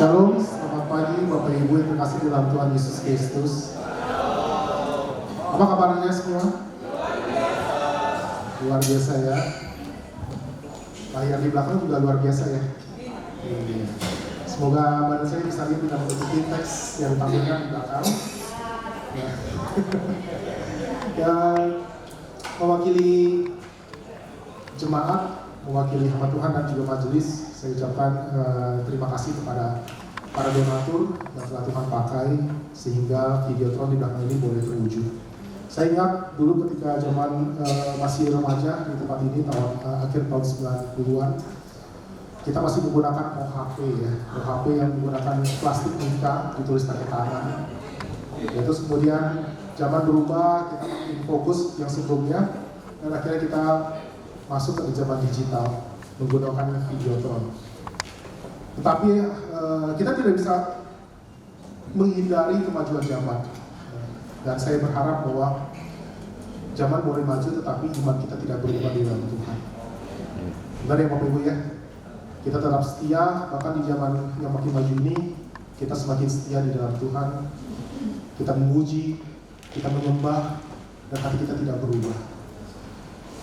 Shalom, selamat pagi Bapak Ibu yang terkasih dalam Tuhan Yesus Kristus. Apa kabarnya semua? Luar biasa ya. Layar di belakang juga luar biasa ya. Semoga badan saya bisa lihat tidak menutupi teks yang ditampilkan di belakang. Ya. Yang mewakili jemaat, mewakili hamba Tuhan dan juga majelis, saya ucapkan terima kasih kepada para donatur yang telah Tuhan pakai sehingga videotron di belakang ini boleh terwujud. Saya ingat dulu ketika zaman masih remaja di tempat ini akhir tahun 90-an, kita masih menggunakan OHP ya, OHP yang menggunakan plastik nika ditulis pakai tangan. Ya, terus kemudian zaman berubah, kita makin fokus yang sebelumnya, dan akhirnya kita masuk ke zaman digital menggunakan videotron. Tetapi kita tidak bisa menghindari kemajuan zaman. Dan saya berharap bahwa zaman boleh maju tetapi iman kita tidak berubah di dalam Tuhan. Benar ya Bapak Ibu ya? Kita tetap setia, bahkan di zaman yang makin maju ini kita semakin setia di dalam Tuhan. Kita memuji, kita menyembah, dan hati kita tidak berubah.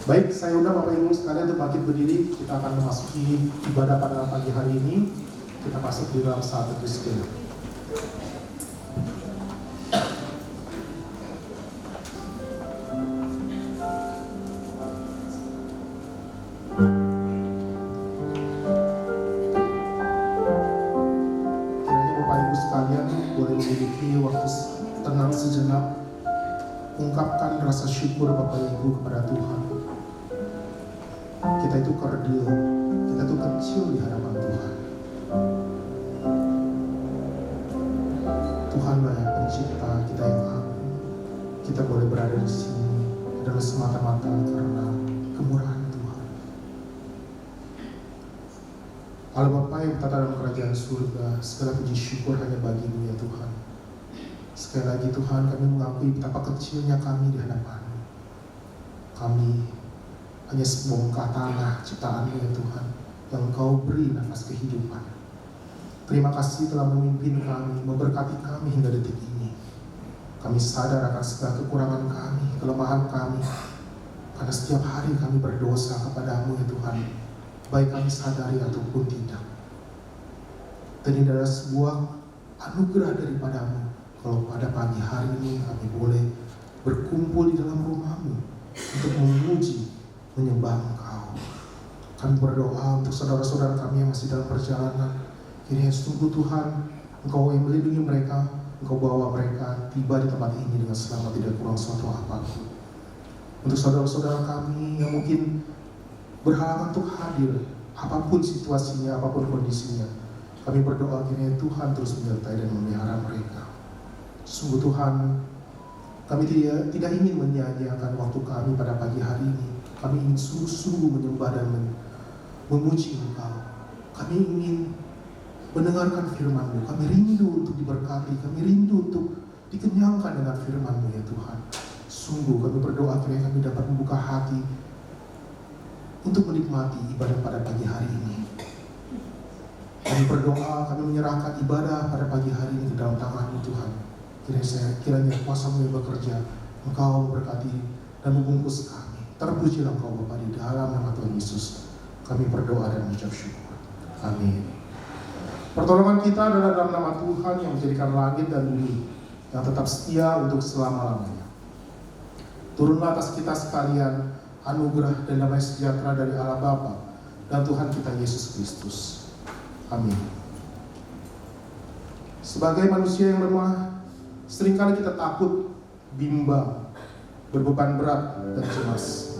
Baik, saya undang Bapak Ibu sekalian untuk bangkit berdiri. Kita akan memasuki ibadah pada pagi hari ini. Kita masuk di dalam saat Kristus. Kiranya Bapak Ibu sekalian boleh memiliki waktu tenang sejenak, ungkapkan rasa syukur Bapak Ibu kepada Tuhan. Kita itu kerdil, kita itu kecil di hadapan Tuhan. Tuhanlah yang pencipta, kita yang agung. Kita boleh berada di sini adalah semata-mata karena kemurahan Tuhan. Allah Bapa yang berada dalam kerajaan surga, segala puji syukur hanya bagi-Mu ya Tuhan. Sekali lagi Tuhan, kami mengakui betapa kecilnya kami di hadapan-Mu. Kami hanya sebongkah tanah ciptaan-Mu ya Tuhan, yang Engkau beri nafas kehidupan. Terima kasih telah memimpin kami, memberkati kami hingga detik ini. Kami sadar akan segala kekurangan kami, kelemahan kami, karena setiap hari kami berdosa kepada-Mu ya Tuhan, baik kami sadari ataupun tidak. Dan ini adalah sebuah anugerah daripada-Mu kalau pada pagi hari ini kami boleh berkumpul di dalam rumah-Mu untuk memuji, menyembah Engkau. Kami berdoa untuk saudara-saudara kami yang masih dalam perjalanan. Kiranya sungguh Tuhan, Engkau yang melindungi mereka, Engkau bawa mereka tiba di tempat ini dengan selamat, tidak kurang suatu apapun. Untuk saudara-saudara kami yang mungkin berhalangan untuk hadir, apapun situasinya, apapun kondisinya, kami berdoa kiranya Tuhan terus menyertai dan memelihara mereka. Sungguh Tuhan, kami tidak ingin menyia-nyiakan waktu kami pada pagi hari ini. Kami ingin sungguh-sungguh menyembah dan memuji Engkau. Kami ingin mendengarkan firman-Mu. Kami rindu untuk diberkati. Kami rindu untuk dikenyangkan dengan firman-Mu ya Tuhan. Sungguh kami berdoa kiranya kami dapat membuka hati untuk menikmati ibadah pada pagi hari ini. Kami berdoa, kami menyerahkan ibadah pada pagi hari ini ke dalam tangan-Mu Tuhan. Kiranya kuasa-Mu yang bekerja, Engkau memberkati dan membungkus kami. Terpujilah Engkau Bapa di dalam nama Tuhan Yesus. Kami berdoa dan mengucap syukur. Amin. Pertolongan kita adalah dalam nama Tuhan yang menjadikan langit dan bumi, yang tetap setia untuk selama-lamanya. Turunlah atas kita sekalian anugerah dan damai sejahtera dari Allah Bapa dan Tuhan kita Yesus Kristus. Amin. Sebagai manusia yang lemah, seringkali kita takut, bimbang, berbeban berat dan cemas.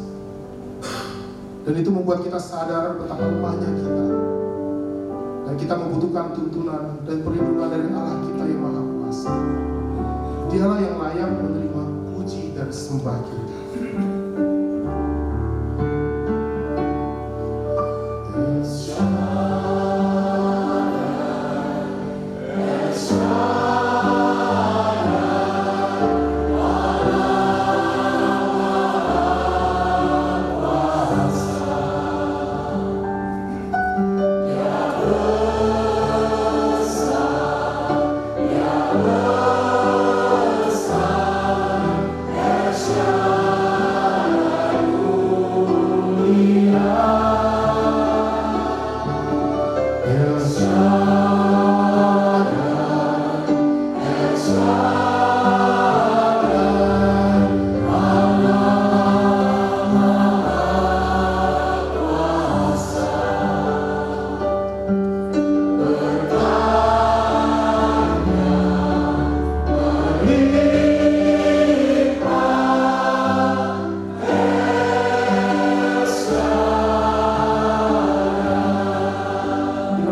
Dan itu membuat kita sadar betapa lemahnya kita. Dan kita membutuhkan tuntunan dan perlindungan dari Allah kita yang Maha Kuasa. Dialah yang layak menerima puji dan sembah kita. Yeah. Dengan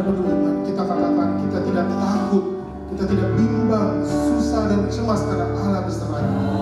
penuh iman kita katakan kita tidak takut, kita tidak bimbang, susah dan cemas karena Allah besertanya.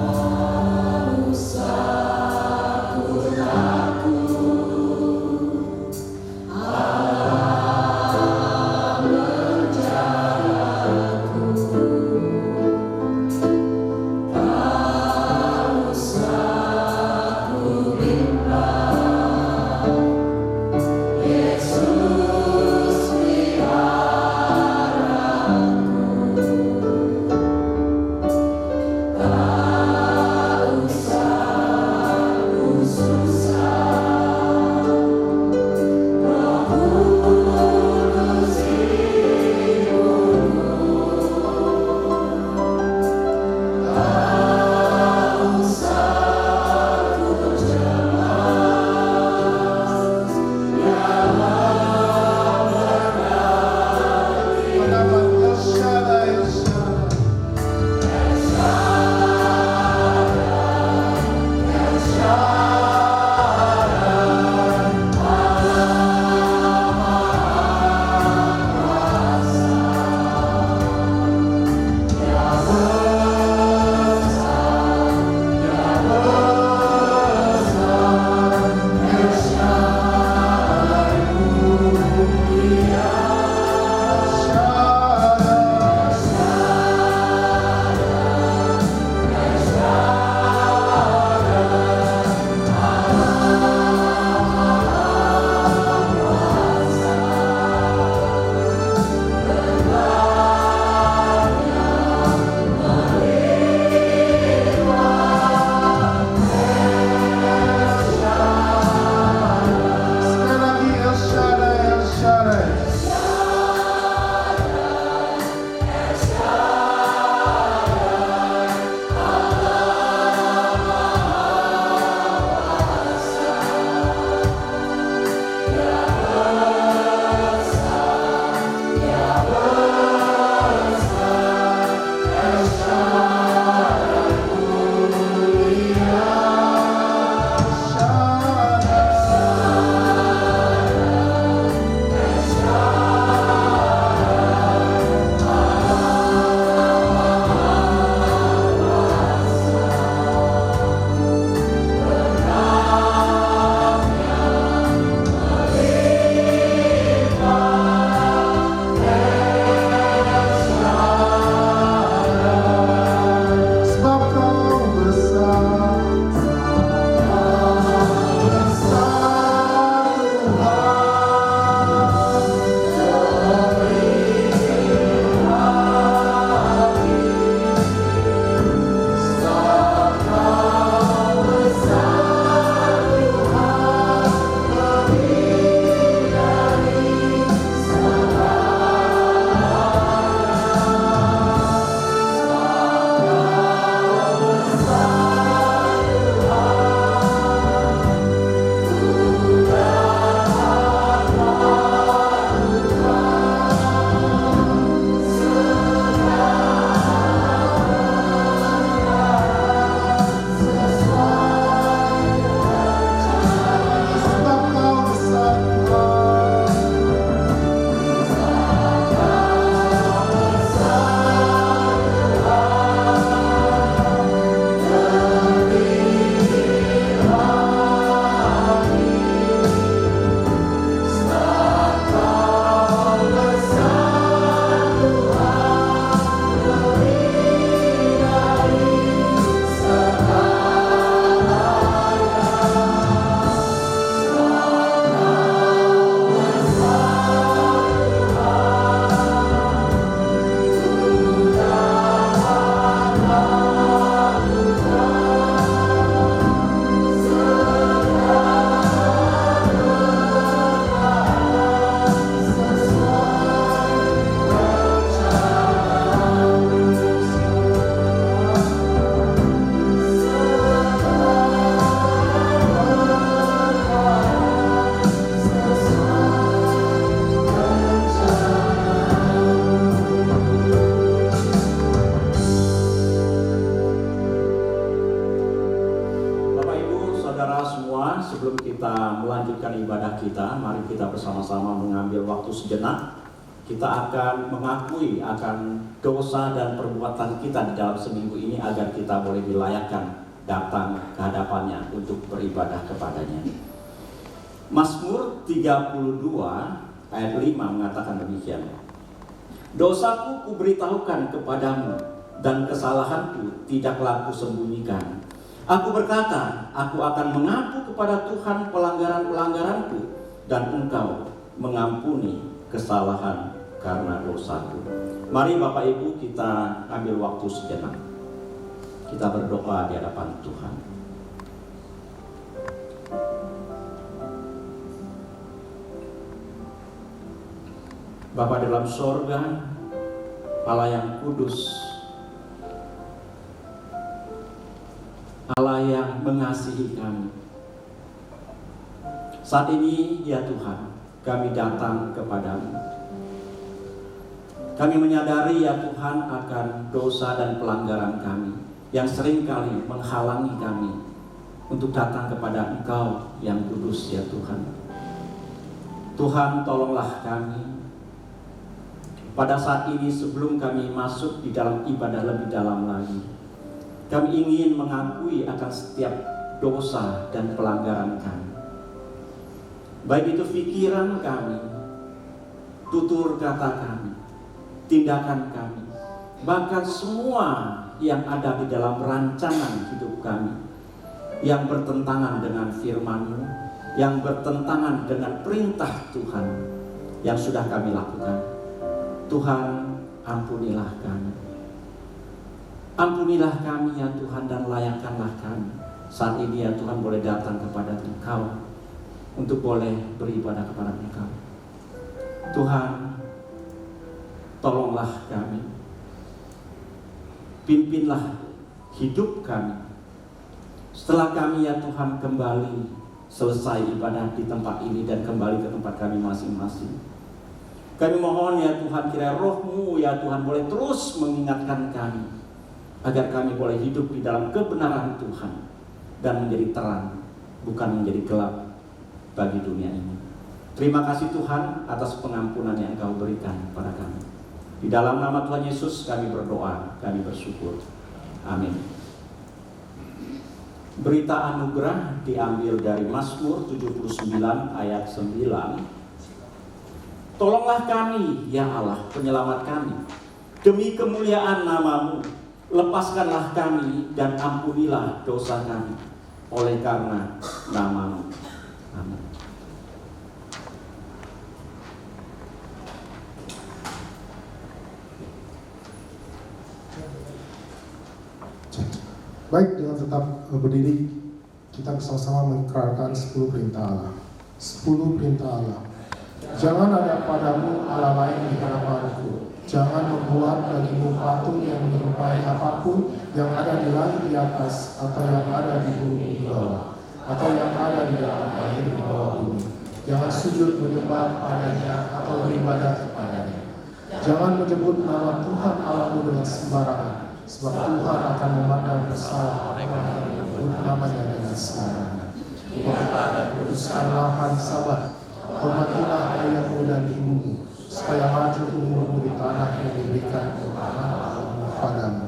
kita melanjutkan ibadah kita, mari kita bersama-sama mengambil waktu sejenak. Kita akan mengakui akan dosa dan perbuatan kita di dalam seminggu ini agar kita boleh dilayakkan datang ke hadapannya untuk beribadah kepadanya. Mazmur 32 ayat 5 mengatakan demikian. Dosaku kuberitahukan kepadamu dan kesalahanku tidaklah kusembunyikan. Aku berkata, aku akan mengaku kepada Tuhan pelanggaran-pelanggaranku, dan Engkau mengampuni kesalahan karena dosaku. Mari Bapak Ibu kita ambil waktu sejenak. Kita berdoa di hadapan Tuhan. Bapa dalam sorga, Allah yang kudus, Allah yang mengasihi kami. Saat ini ya Tuhan, kami datang kepadamu. Kami menyadari ya Tuhan akan dosa dan pelanggaran kami yang seringkali menghalangi kami untuk datang kepada Engkau yang kudus ya Tuhan. Tuhan tolonglah kami. Pada saat ini sebelum kami masuk di dalam ibadah lebih dalam lagi, kami ingin mengakui akan setiap dosa dan pelanggaran kami. Baik itu pikiran kami, tutur kata kami, tindakan kami, bahkan semua yang ada di dalam rancangan hidup kami yang bertentangan dengan firman-Mu, yang bertentangan dengan perintah Tuhan yang sudah kami lakukan. Tuhan, ampunilah kami. Ampunilah kami ya Tuhan, dan layakkanlah kami saat ini ya Tuhan boleh datang kepada Engkau untuk boleh beribadah kepada Engkau. Tuhan, tolonglah kami. Pimpinlah hidup kami. Setelah kami ya Tuhan kembali selesai ibadah di tempat ini dan kembali ke tempat kami masing-masing, kami mohon ya Tuhan, kiranya Roh-Mu ya Tuhan boleh terus mengingatkan kami agar kami boleh hidup di dalam kebenaran Tuhan dan menjadi terang, bukan menjadi gelap bagi dunia ini. Terima kasih Tuhan atas pengampunan yang Engkau berikan kepada kami. Di dalam nama Tuhan Yesus kami berdoa, kami bersyukur. Amin. Berita anugerah diambil dari Mazmur 79 ayat 9. Tolonglah kami ya Allah, penyelamat kami, demi kemuliaan nama-Mu. Lepaskanlah kami dan ampunilah dosa kami oleh karena nama-Mu. Amin. Baik, dengan tetap berdiri, kita bersama-sama mengikrarkan 10 perintah Allah. 10 perintah Allah. Jangan ada padamu Allah lain di hadapanku. Jangan membuat bagimu patung yang menyerupai apapun yang ada di langit di atas, atau yang ada di bumi di bawah, atau yang ada di dalam air di bawah bumi. Jangan sujud menyembah padanya atau beribadah kepadanya. Jangan menyebut nama Tuhan Allahmu dengan sembarangan, sebab Tuhan akan memandang bersalah orang yang menyebut namanya dengan sembarangan. Kuduskanlah hari Sabat, hormatilah ayahmu dan ibumu, supaya maju umurmu di tanah yang diberikan Tuhan Allahmu padamu.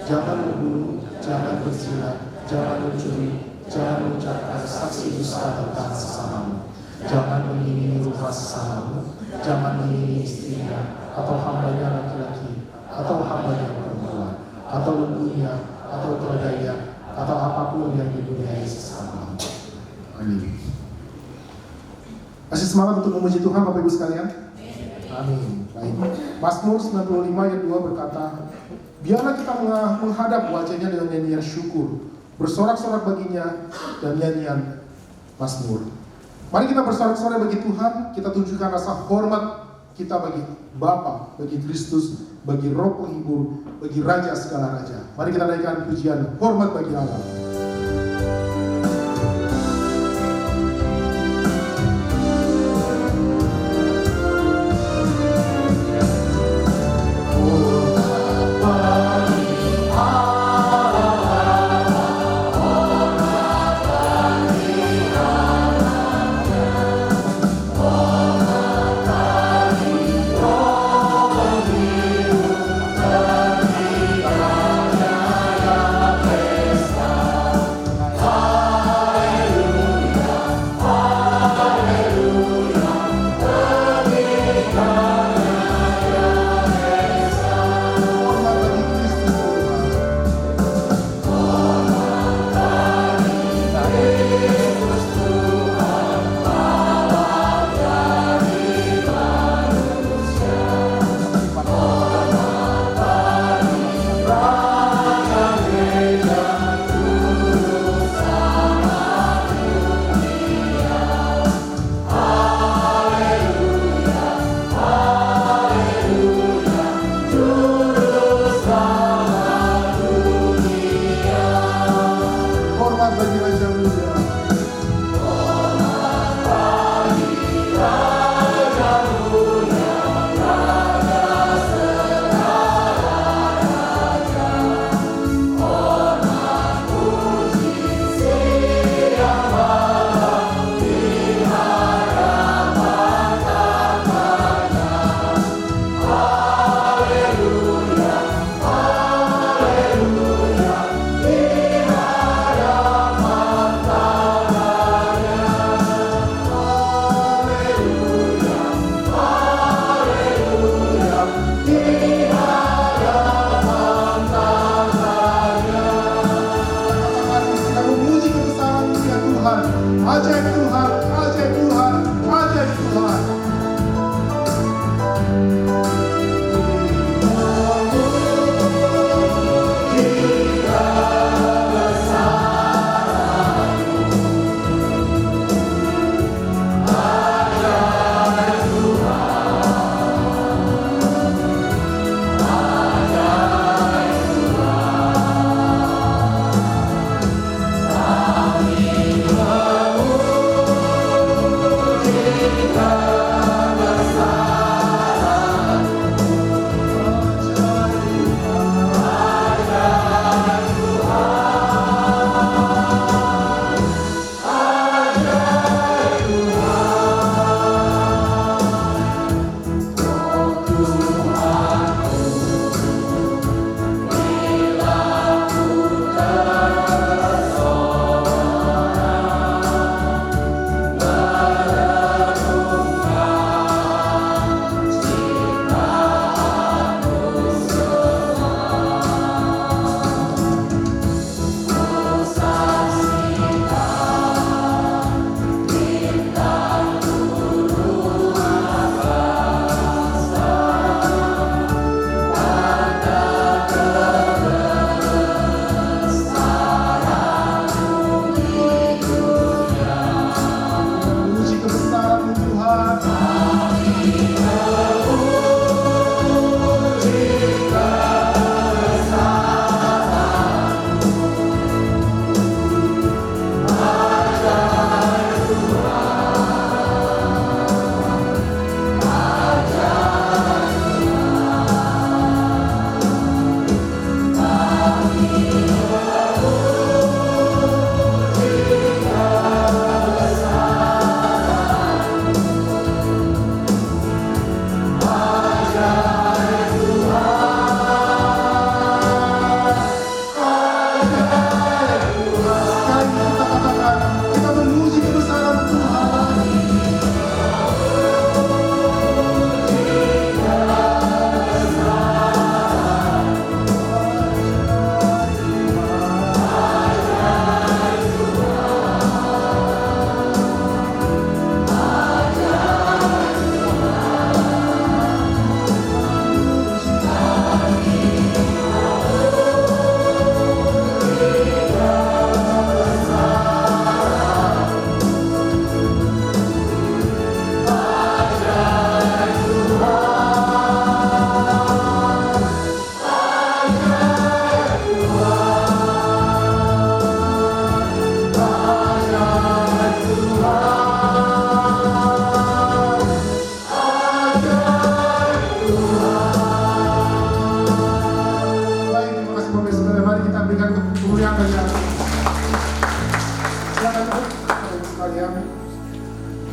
Jangan membunuh, jangan berzina, jangan mencuri, jangan mengucapkan saksi dusta tentang sesamamu, jangan mengingini rumah sesamamu, jangan mengingini istrinya, atau hambanya laki-laki, atau hambanya perempuan, atau lembunya, atau keledainya, atau apapun yang dipunyai sesamamu. Amin. Masih semangat untuk memuji Tuhan Bapak Ibu sekalian? Amin. Baik. Mazmur 95 ayat 2 berkata, biarlah kita menghadap wajahnya dengan nyanyian syukur, bersorak-sorak baginya dan nyanyian mazmur. Mari kita bersorak-sorak bagi Tuhan, kita tunjukkan rasa hormat kita bagi Bapa, bagi Kristus, bagi Roh Penghibur, bagi Raja segala Raja. Mari kita naikkan pujian hormat bagi Allah. bagi Raja Mulia. Ajaib Tuhan, ajaib Tuhan, ajaib Tuhan.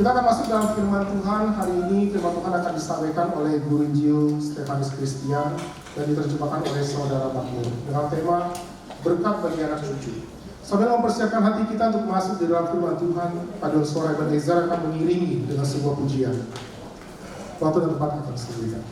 Kita akan masuk dalam firman Tuhan. Hari ini firman Tuhan akan disampaikan oleh Guru Injil Stefanus Christian dan diterjemahkan oleh Saudara Makmur dengan tema berkat bagi anak cucu. Sambil mempersiapkan hati kita untuk masuk di dalam firman Tuhan, paduan suara Ebenezer akan mengiringi dengan sebuah pujian. Waktu dan tempat akan disediakan.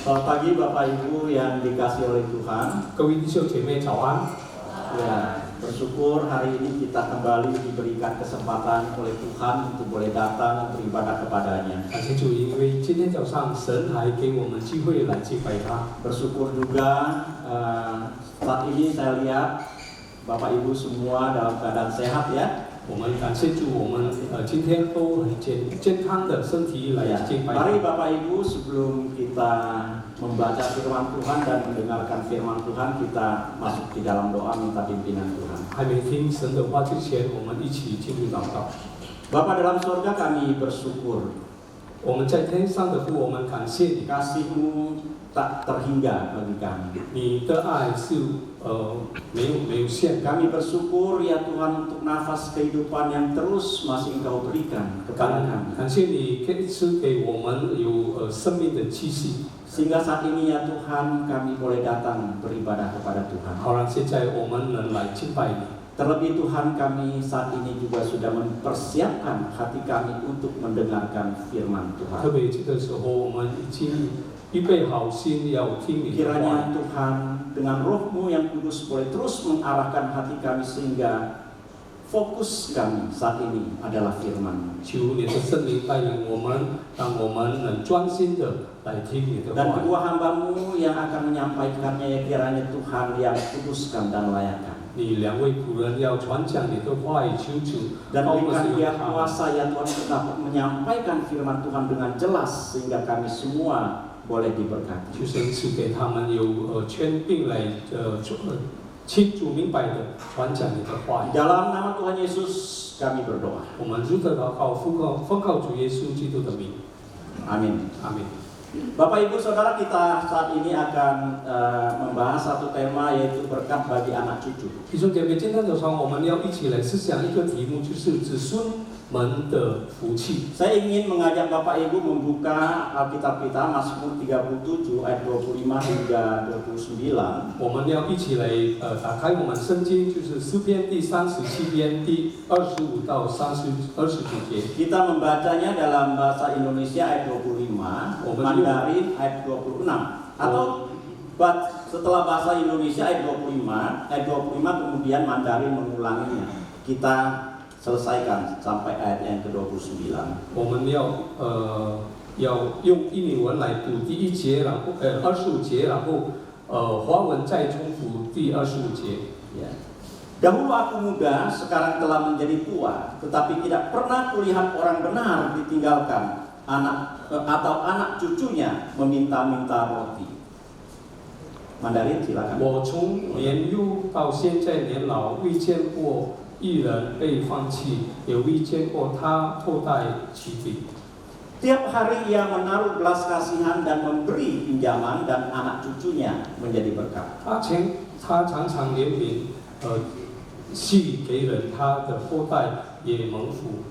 Selamat pagi Bapak Ibu yang dikasihi oleh Tuhan. 各位弟兄姐妹早安。 Ya, bersyukur hari ini kita kembali diberikan kesempatan oleh Tuhan untuk boleh datang beribadah kepadanya. 感谢主，因为今天早上神还给我们机会来敬拜他。 Bersyukur juga saat ini saya lihat Bapak Ibu semua dalam keadaan sehat ya. 我们感谢主，我们今天都很健康的身体来 Ya, 敬拜 mari 他。 Bapak Ibu sebelum kita membaca firman Tuhan dan mendengarkan firman Tuhan, kita masuk di dalam doa minta pimpinan Tuhan. 还没听神的话之前，我们一起进入祷告。 Bapa dalam surga kami bersyukur 我们在天上的父，我们感谢你， kasih-Mu tak terhingga bagi kami. 你的爱是没有限。 Kami bersyukur ya Tuhan untuk nafas kehidupan yang terus masih Engkau berikan kepada kami. 感谢你赐给我们有生命的气息， Sehingga saat ini ya Tuhan kami boleh datang beribadah kepada Tuhan. 好让现在我们能来敬拜你。 Terlebih Tuhan kami saat ini juga sudah mempersiapkan hati kami untuk mendengarkan firman 特 Tuhan. 别这个时候，我们已经预备好心要听你的话 Kiranya。 Tuhan dengan roh-Mu yang kudus boleh terus mengarahkan hati kami sehingga fokus kami saat ini adalah firman-Mu. 求你的圣灵带领我们，让我们能专心的来听你的 Dan 话。 kedua hamba-Mu yang akan menyampaikannya ya kiranya Tuhan yang kuduskan dan layakkan. 你两位仆人要传讲你的话语，求主 Dan 帮我 berikan 使 dia 用他们， kuasa ya Tuhan untuk dapat menyampaikan firman Tuhan dengan jelas sehingga kami semua boleh diberkati. 求神赐给他们有权柄来清楚明白的传讲你的话 Di 语。 dalam nama Tuhan Yesus kami berdoa. 我们如何祷告，奉告主耶稣基督的名， Amin. 阿门。 Bapak Ibu Saudara, kita saat ini akan membahas satu tema yaitu berkat bagi anak cucu. 弟兄姐妹，今天早上我们要一起来思想一个题目，就是子孙们的福气。 Saya ingin mengajak Bapak Ibu membuka Alkitab kita Mazmur 37 ayat 25 hingga 29. 我们要一起来打开我们圣经，就是诗篇第37篇第25到29节。 Kita membacanya dalam bahasa Indonesia ayat 25, Mandarin ayat 26. Atau setelah bahasa Indonesia ayat 25 kemudian Mandarin mengulanginya. Kita selesaikan sampai ayat yang ke-29. 我们要用印尼文来读第1节，然后25节，然后华文再重复第25节。 Ya. Dahulu aku muda, sekarang telah menjadi tua, tetapi tidak pernah kulihat orang benar ditinggalkan atau anak cucunya meminta-minta roti. Mandarin silakan. 我从年幼到现在年老，未见过一人被放弃，也未见过他后代起饼。 Tiap hari ia menaruh belas kasihan dan memberi pinjaman dan anak cucunya menjadi berkat. 他常常怜悯，赐给人，他的后代也蒙福。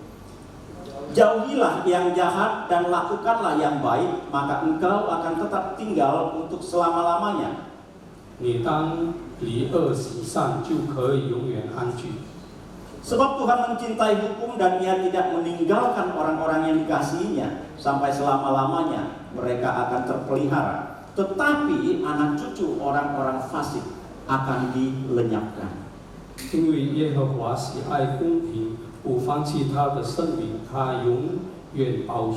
Jauhilah yang jahat dan lakukanlah yang baik, maka engkau akan tetap tinggal untuk selama-lamanya. 你当离恶行善，就可以永远安居。 Sebab Tuhan mencintai hukum dan ia tidak meninggalkan orang-orang yang dikasihinya sampai selama-lamanya mereka akan terpelihara. Tetapi anak cucu orang-orang fasik akan dilenyapkan. 因为耶和华喜爱公平，不放弃他的圣名，他永远保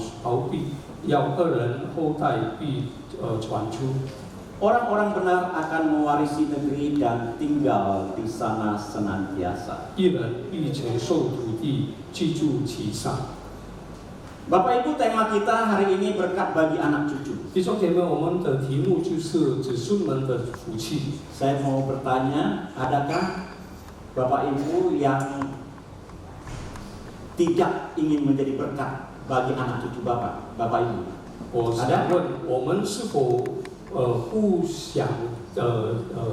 庇，要恶人后代必传出。 Orang-orang benar akan mewarisi negeri dan tinggal di sana senantiasa. 一人必承受土地，居住其上。 Bapak Ibu, tema kita hari ini berkat bagi anak cucu. 弟兄姐妹，我们的题目就是子孙们的福气。 Saya mau bertanya, adakah Bapak Ibu yang tidak ingin menjadi berkat bagi anak cucu Bapak Ibu? 我想问，我们是否不想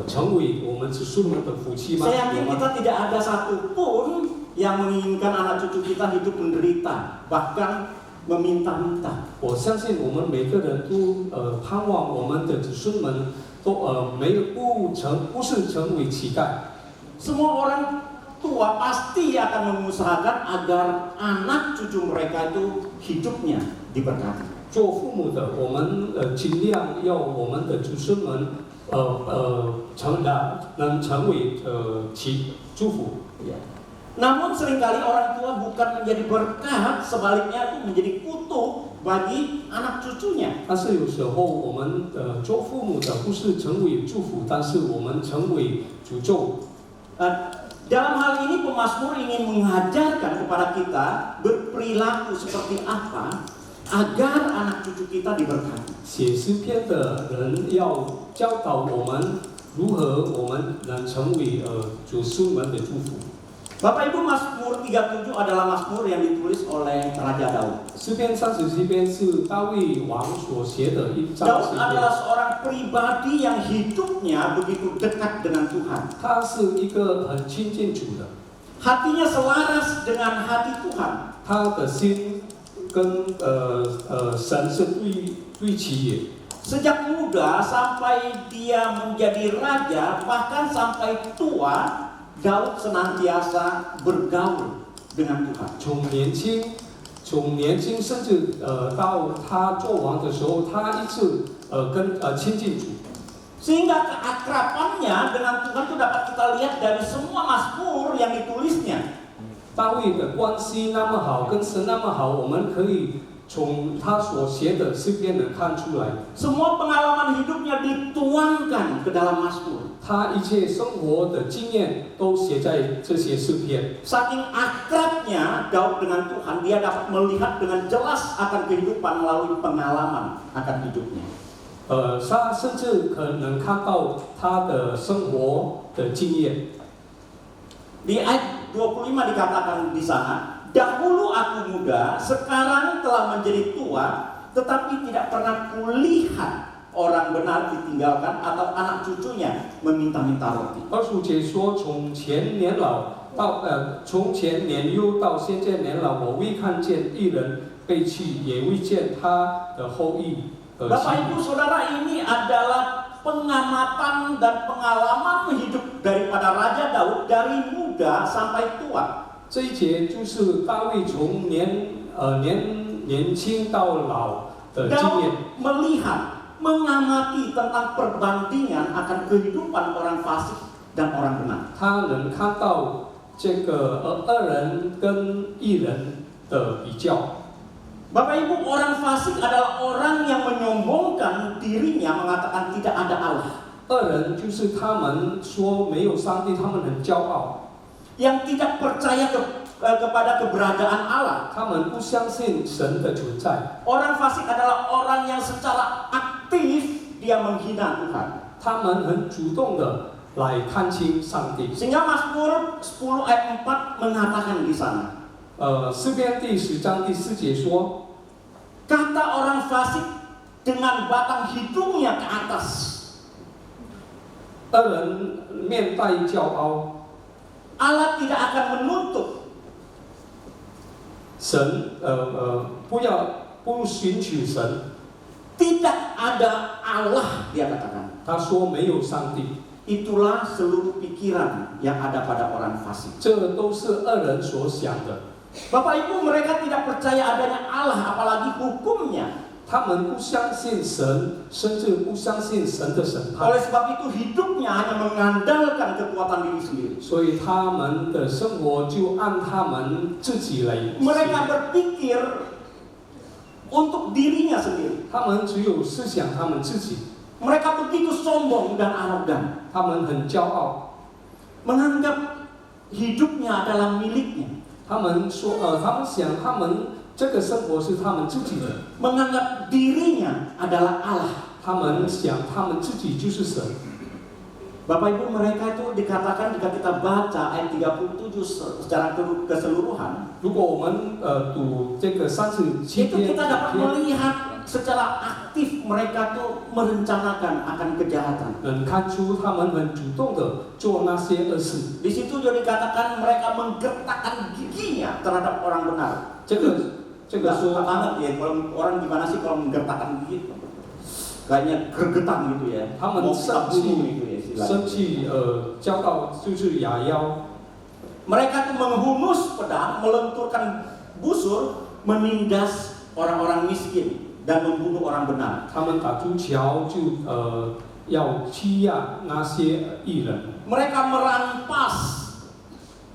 成为我们子孙们的福气吗？ Saya yakin kita tidak ada satupun yang menginginkan anak cucu kita hidup menderita, bahkan meminta-minta. 我相信我们每个人都盼望我们的子孙们都不是成为乞丐。 Semua orang tua pasti akan mengusahakan agar anak cucu mereka itu hidupnya diberkati. 做父母的，我们尽量要我们的子孙们能成为祝福。 Ya. Namun seringkali orang tua bukan menjadi berkat, sebaliknya itu menjadi kutuk bagi anak cucunya. 但是有时候我们做父母的不是成为祝福，但是我们成为诅咒。 Dalam hal ini pemazmur ingin mengajarkan kepada kita berperilaku seperti apa agar anak cucu kita diberkati. 写诗篇的人要教导我们如何我们能成为子孙们的祝福。 Bapak Ibu, Mazmur 37 adalah mazmur yang ditulis oleh Raja Daud. 诗篇37篇是大卫王所写的一章 Daud 诗 adalah 篇。 seorang pribadi yang hidupnya begitu dekat dengan Tuhan. 他是一个很亲近主的， Hatinya selaras dengan hati Tuhan. 他的心跟神是对齐的。 Sejak muda sampai dia menjadi raja, bahkan sampai tua, Daud senantiasa bergaul dengan Tuhan. 从年轻甚至到他做王的时候，他一直亲近主。 Sehingga keakrabannya dengan Tuhan itu dapat kita lihat dari semua mazmur yang ditulisnya. 大卫的关系那么好，跟神那么好，我们可以从他所写的诗篇能看出来。 Semua pengalaman hidupnya dituangkan ke dalam mazmur. 他一切生活的经验都写在这些诗篇。 Saking akrabnya Daud dengan Tuhan, dia dapat melihat dengan jelas akan kehidupan melalui pengalaman akan hidupnya. 他甚至可能看到他的生活的经验。 Di ayat 25 dikatakan di sana, dahulu aku muda, sekarang telah menjadi tua, tetapi tidak pernah kulihat orang benar ditinggalkan atau anak cucunya meminta-minta roti. 25节说，从前年幼到现在年老，我未看见一人被弃，也未见他的后裔。 Bapak Ibu Saudara, ini adalah pengamatan dan pengalaman hidup daripada Raja Daud dari muda sampai tua. 这一节就是大卫从年轻到老的经验。 Daud melihat, mengamati tentang perbandingan akan kehidupan orang fasik dan orang benar. 他能看到这个恶人跟义人的比较。 Bapak Ibu, orang fasik adalah orang yang menyombongkan dirinya, mengatakan tidak ada Allah. 恶人就是他们说没有上帝，他们很骄傲， Yang tidak percaya kepada keberadaan Allah. 他们不相信神的存在。 Orang fasik adalah orang yang secara aktif dia menghina Tuhan. 他们很主动的来看清上帝。 Sehingga Mazmur 10 ayat 4 mengatakan di sana. 诗篇第10章第4节说， Kata orang fasik dengan batang hidungnya ke atas. 恶人面带骄傲， Allah tidak akan menuntut. 神不寻取神。 Tidak ada Allah, dia katakan. 他说没有上帝， Itulah seluruh pikiran yang ada pada orang fasik. 这都是恶人所想的。 Bapak Ibu, mereka tidak percaya adanya Allah, apalagi hukumnya. 他们不相信神，甚至不相信神的审判。 Oleh sebab itu hidupnya hanya mengandalkan kekuatan diri sendiri. 所以他们的生活就按他们自己来。 Mereka berpikir untuk dirinya sendiri. 他们只有思想他们自己。 Mereka begitu sombong dan arogan. 他们很骄傲， Menganggap hidupnya adalah miliknya. 他们说，他们想，他们这个生活是他们自己的， Menganggap dirinya adalah Allah. 他们想，他们自己就是神。 Bapak Ibu, mereka itu dikatakan jika kita baca ayat 37 secara keseluruhan, 如果我们读这个37 itu 篇 kita dapat melihat secara aktif mereka tuh merencanakan akan kejahatan. 能看出他们很主动的做那些恶事。 Di situ juga dikatakan mereka menggertakkan giginya terhadap orang benar. 这个说 banget ya, kalau orang gimana sih kalau menggertakkan gigi? Kayaknya gregetan gitu ya. 他们 Mau 生 tak bunuh 气 gitu ya istilahnya. 生气骄傲就是牙腰。Mereka tuh menghunus pedang, melenturkan busur, menindas orang-orang miskin dan membunuh orang benar. 他们打出桥就要欺压那些义人。 Mereka merampas,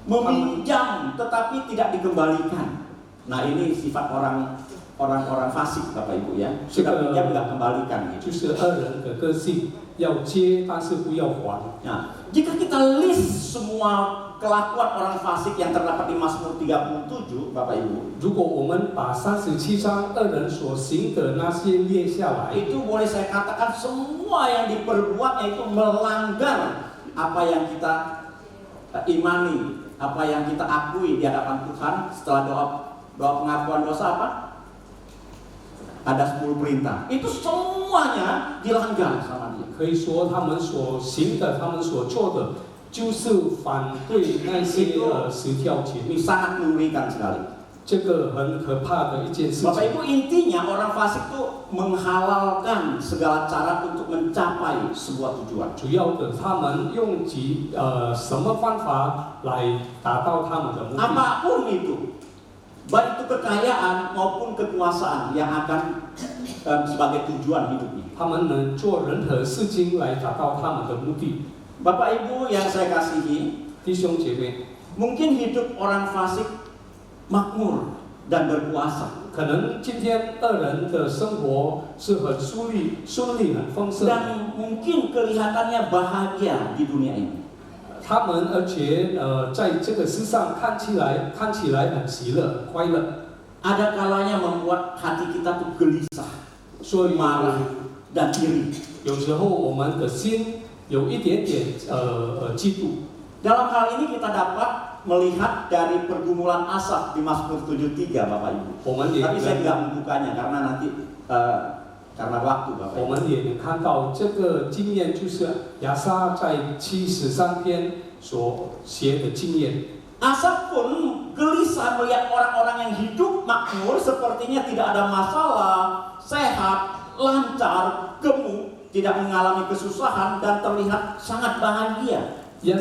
meminjam, tetapi tidak dikembalikan. Nah ini sifat orang-orang fasik, Bapak Ibu ya. Sudah pinjam nggak kembalikan. 就是恶人的个性，要接但是不要还。 Nah, jika kita list semua kelakuan orang fasik yang terdapat di Mazmur 37, Bapak Ibu, 如果我们把37章恶人所行的那些列下来， itu boleh saya katakan semua yang diperbuatnya itu melanggar apa yang kita imani, apa yang kita akui di hadapan Tuhan setelah doa pengakuan dosa apa? Ada 10 perintah. Itu semuanya dilanggar sama dia. 可以说他们所行的、他们所做的，就是反对那些10条诫 Ini 命。 sangat mengerikan sekali. 这个很可怕的一件事 Bapak 情。 Ibu, intinya orang fasik itu menghalalkan segala cara untuk mencapai sebuah tujuan. 主要的，他们用什么方法来达到他们的目的？ Apapun itu, baik itu kekayaan maupun kekuasaan yang akan sebagai tujuan hidupnya. 他们能做任何事情来达到他们的目的。 Bapak Ibu yang saya kasihi, 弟兄姐妹， mungkin hidup orang fasik makmur dan berkuasa, 可能今天恶人的生活是很顺利、很丰盛， dan mungkin kelihatannya bahagia di dunia ini. 他们而且在这个世上看起来很喜乐、快乐。 Ada kalanya membuat hati kita tuh gelisah, 所以 marah, dan iri. 有时候我们的心有一点点嫉妒。 Dalam hal ini kita dapat melihat dari pergumulan Asaf di Mazmur 73, Bapak Ibu. 我们也 Tapi saya nggak membukanya karena nanti karena waktu, Bapak 我 Ibu. 们也能看到这个经验，就是亚萨在73篇所写的经验。 Asaf pun gelisah melihat orang-orang yang hidup makmur sepertinya tidak ada masalah, sehat, lancar, gemuk, tidak mengalami kesusahan dan terlihat sangat bahagia. 亚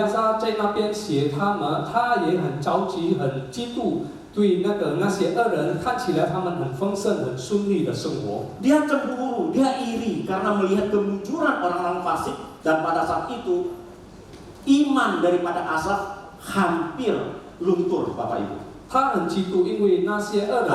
萨在那边写他也很着急、很嫉妒，对那些恶人看起来他们很丰盛、很顺利的生活。 Dia cemburu, dia iri karena melihat kemunculan orang-orang fasik dan pada saat itu iman daripada Asaf hampir luntur, Bapak Ibu. 他很嫉妒，因为那些恶人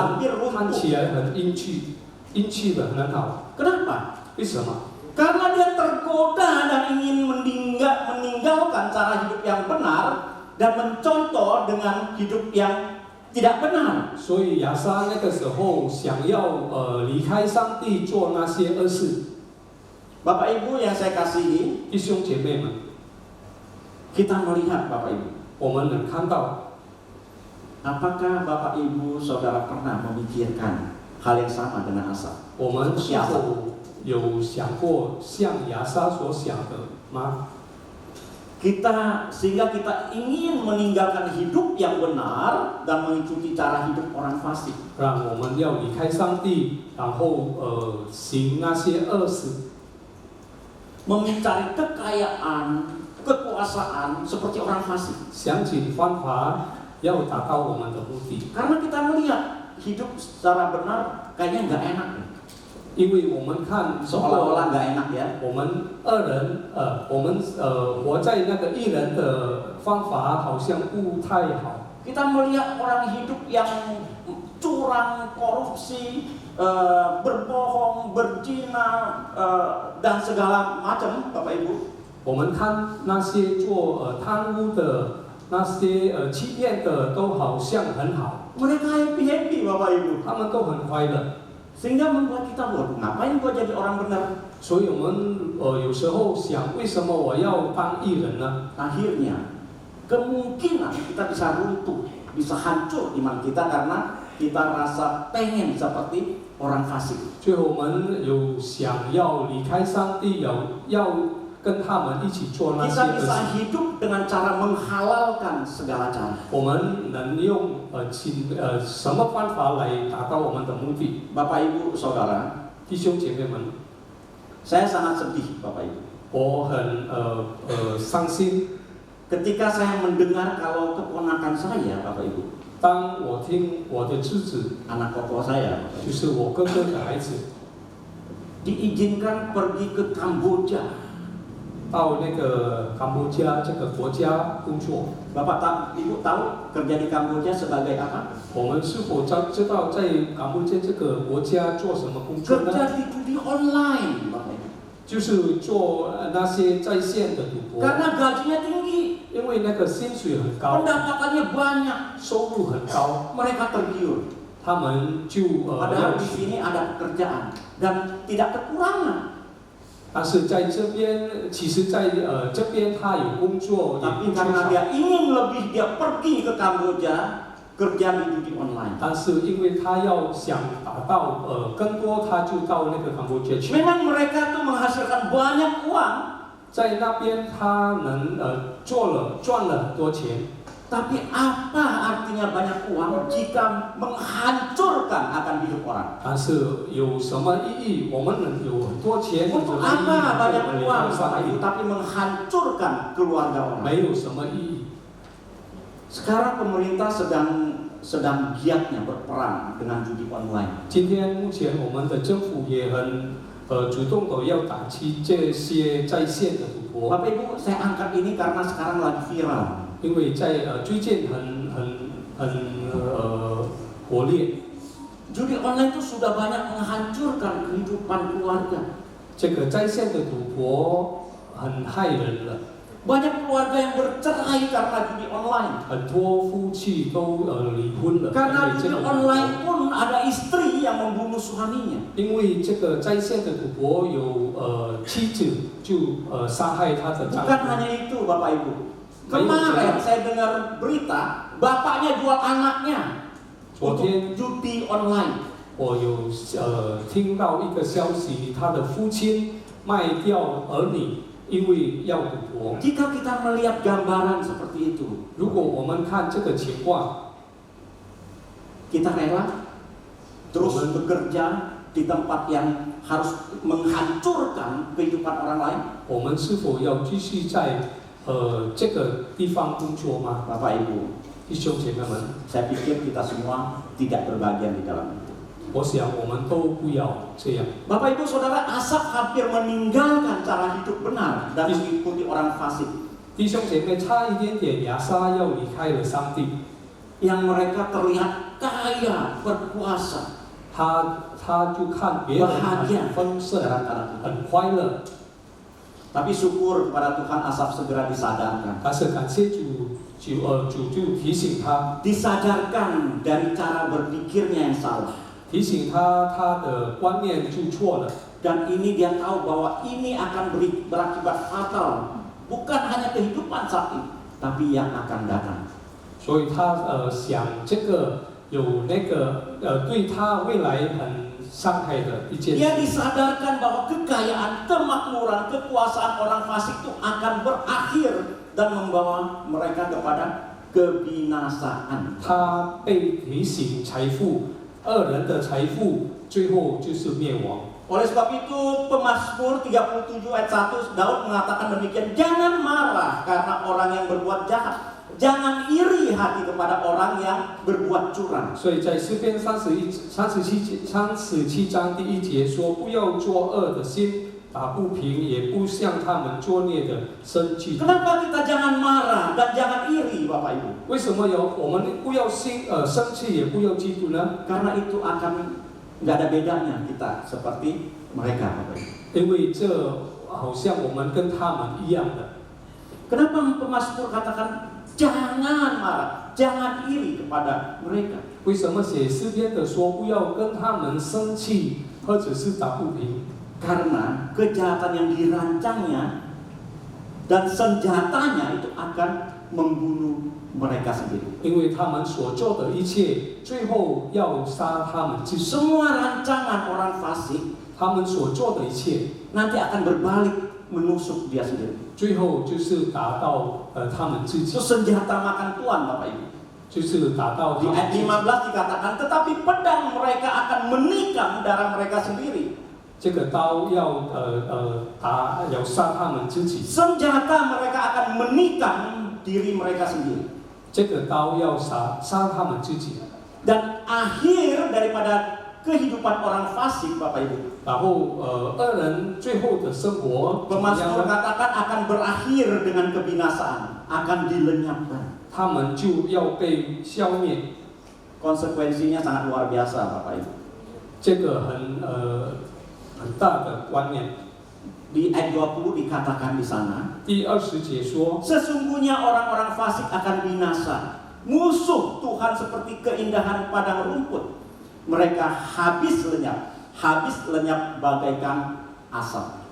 看起来很英气的很好。 Kenapa? 为什么？ Karena dia tergoda dan ingin meninggalkan cara hidup yang benar dan mencontoh dengan hidup yang tidak benar. 所以亚萨那个时候想要离开上帝做那些恶事。 Bapak Ibu yang saya kasihi, 弟兄姐妹们， kita melihat Bapak Ibu, 我们能看到， apakah Bapak Ibu Saudara pernah memikirkan hal yang sama dengan Asaf? 我们是否有想过像亚萨所想的吗？ Sehingga kita ingin meninggalkan hidup yang benar dan mengikuti cara hidup orang fasik. 让我们要离开上帝，然后行那些恶事， Mencari kekayaan, kekuasaan seperti orang fasik. 想尽方法要达到我们的目的。 Karena kita melihat hidup secara benar kayaknya nggak enak. 因为我们看， Seolah-olah nggak enak ya. 我们恶人，我们活在那个义人的方法好像不太好。 Kita melihat orang hidup yang curang, korupsi, berbohong, berzina, dan segala macam, Bapak Ibu. 我们看那些做贪污的、那些欺骗的，都好像很好， Mereka happy-happy, Bapak Ibu. 他们都很快乐。 Sehingga membuat kita, waduh, ngapain gua jadi orang benar? 所以我们有时候想，为什么我要当义人呢？ Akhirnya, kemungkinan kita bisa runtuh, bisa hancur iman kita karena kita rasa pengen seperti orang fasik. 最后我们有想要离开上帝，要跟他们一起做那些 Kita 恶 bisa 事。 hidup dengan cara menghalalkan segala cara. 我们能用什么方法来达到我们的目的？ Bapak Ibu Saudara, 弟兄姐妹们， saya sangat sedih, Bapak Ibu. 我很伤心。Ketika saya mendengar kalau keponakan saya, Bapak Ibu, 当我听我的侄子， anak koko saya, Bapak 就 Ibu, 是我哥哥的孩子， diizinkan pergi ke Kamboja. 到那个柬埔寨这个国家工作， Bapak Ibu tahu kerja di Kamboja sebagai apa? 我们是否知道在柬埔寨这个国家做什么工作呢？ Kerja di judi online, Bapak Ibu. 就是做那些在线的赌博， Karena gajinya tinggi, 因为那个薪水很高， pendapatannya banyak, 收入很高， mereka tergiur. 他们就 Padahal 要 di 去。 sini ada pekerjaan dan tidak kekurangan. 但是在这边，其实在这边他有工作，也 Tapi 不缺 karena 少。 dia ingin lebih, dia pergi ke Kamboja kerja di judi online. 但是因为他要想达到更多，他就到那个柬埔寨去。 Memang mereka tuh menghasilkan banyak uang, 在那边他能赚了很多钱， tapi apa artinya banyak uang jika menghancurkan akan hidup orang? 但是有什么意义？我们能有很多钱，有什 Untuk 么意义？ apa banyak 对我们 uang 来 Bapak 上 Ibu, 意 tapi menghancurkan keluarga orang? 没有什么意义。 Sekarang pemerintah sedang giatnya berperang dengan judi online. 今天目前我们的政府也很主动的要打击这些在线的赌博， Bapak Ibu, saya angkat ini karena sekarang lagi viral. 因为在最近很活烈。 Judi online itu sudah banyak menghancurkan kehidupan keluarga. 这个在线的赌博很害人了， Banyak keluarga yang bercerai karena judi online. 很多夫妻都离婚了， Karena 因为这 judi 个赌博 online pun ada istri yang membunuh suaminya. 因为这个在线的赌博有妻子就杀害她的丈 Bukan 夫。 hanya itu Bapak Ibu. Kemarin saya dengar berita, bapaknya jual anaknya 昨 untuk 天 judi online. 我有听到一个消息，他的父亲卖掉儿女，因为要赌博。 Jika kita melihat gambaran seperti itu, 如果我们看这个情况， kita rela terus bekerja di tempat yang harus menghancurkan kehidupan orang lain? 我们是否要继续在这个地方工作吗？ Bapak Ibu, 弟兄姐妹们， saya pikir kita semua tidak berbagian di dalam itu. 我想我们都不要这样。 Bapak Ibu Saudara, Asap hampir meninggalkan cara hidup benar dan mengikuti orang fasik 弟兄姐妹，差一点点，亚撒要离开了上帝， yang mereka terlihat kaya, berkuasa, 他就看别人很丰盛， cara-cara itu. 很快乐。 Tapi syukur kepada Tuhan, Asap segera disadarkan. 但是感谢主就提醒他， Disadarkan dari cara berpikirnya yang salah. 提醒他的观念就错了。 Dan ini dia tahu bahwa ini akan berakibat fatal. Bukan hanya kehidupan saat ini, tapi yang akan datang. 所以他想这个有那个对他未来很伤害的一件 Dia 事。 disadarkan bahwa kekayaan, kemakmuran, kekuasaan orang fasik itu akan berakhir dan membawa mereka kepada kebinasaan. 他被提醒财富，恶人的财富最后就是灭亡。 Oleh sebab itu Pemazmur 37 ayat 1 Daud mengatakan demikian, jangan marah karena orang yang berbuat jahat, jangan iri hati kepada orang yang berbuat curang. 所以在诗篇37章第1节说：“不要作恶的心，打不平，也不向他们作孽的生气。” Kenapa kita jangan marah dan jangan iri, Bapak Ibu? 为什么我们不要生气，也不要嫉妒呢？ Karena itu akan nggak ada bedanya kita seperti mereka, Bapak Ibu. 因为这好像我们跟他们一样的。 Kenapa Pemazmur katakan jangan marah, jangan iri kepada mereka? 为什么写诗篇的说不要跟他们生气，或者是打不平？ Karena kejahatan yang dirancangnya dan senjatanya itu akan membunuh mereka sendiri. 因为他们所做的一切，最后要杀他们自己。 Semua rancangan orang fasik 他们所做的一切， nanti akan berbalik menusuk dia sendiri. 最后就是达到他们自己 Itu，senjata makan tuan, Bapak Ibu. 就是达到 Di 他们 ayat 自己。 15 dikatakan, tetapi pedang mereka akan menikam darah mereka sendiri. 这个刀要杀他们自己， Senjata mereka akan menikam diri mereka sendiri. 这个刀要杀他们自己。 Dan akhir daripada kehidupan orang fasik, Bapak Ibu, 然后恶人最后的生活怎么样 Pemasmur 呢？ katakan akan berakhir dengan kebinasaan, akan dilenyapkan. 他们就要被消灭。 Konsekuensinya sangat luar biasa, Bapak Ibu. 这个很大的观念。 Di ayat 20 dikatakan di sana, 第20节说， sesungguhnya orang-orang fasik akan binasa. Musuh Tuhan seperti keindahan padang rumput. Mereka habis lenyap bagaikan asap.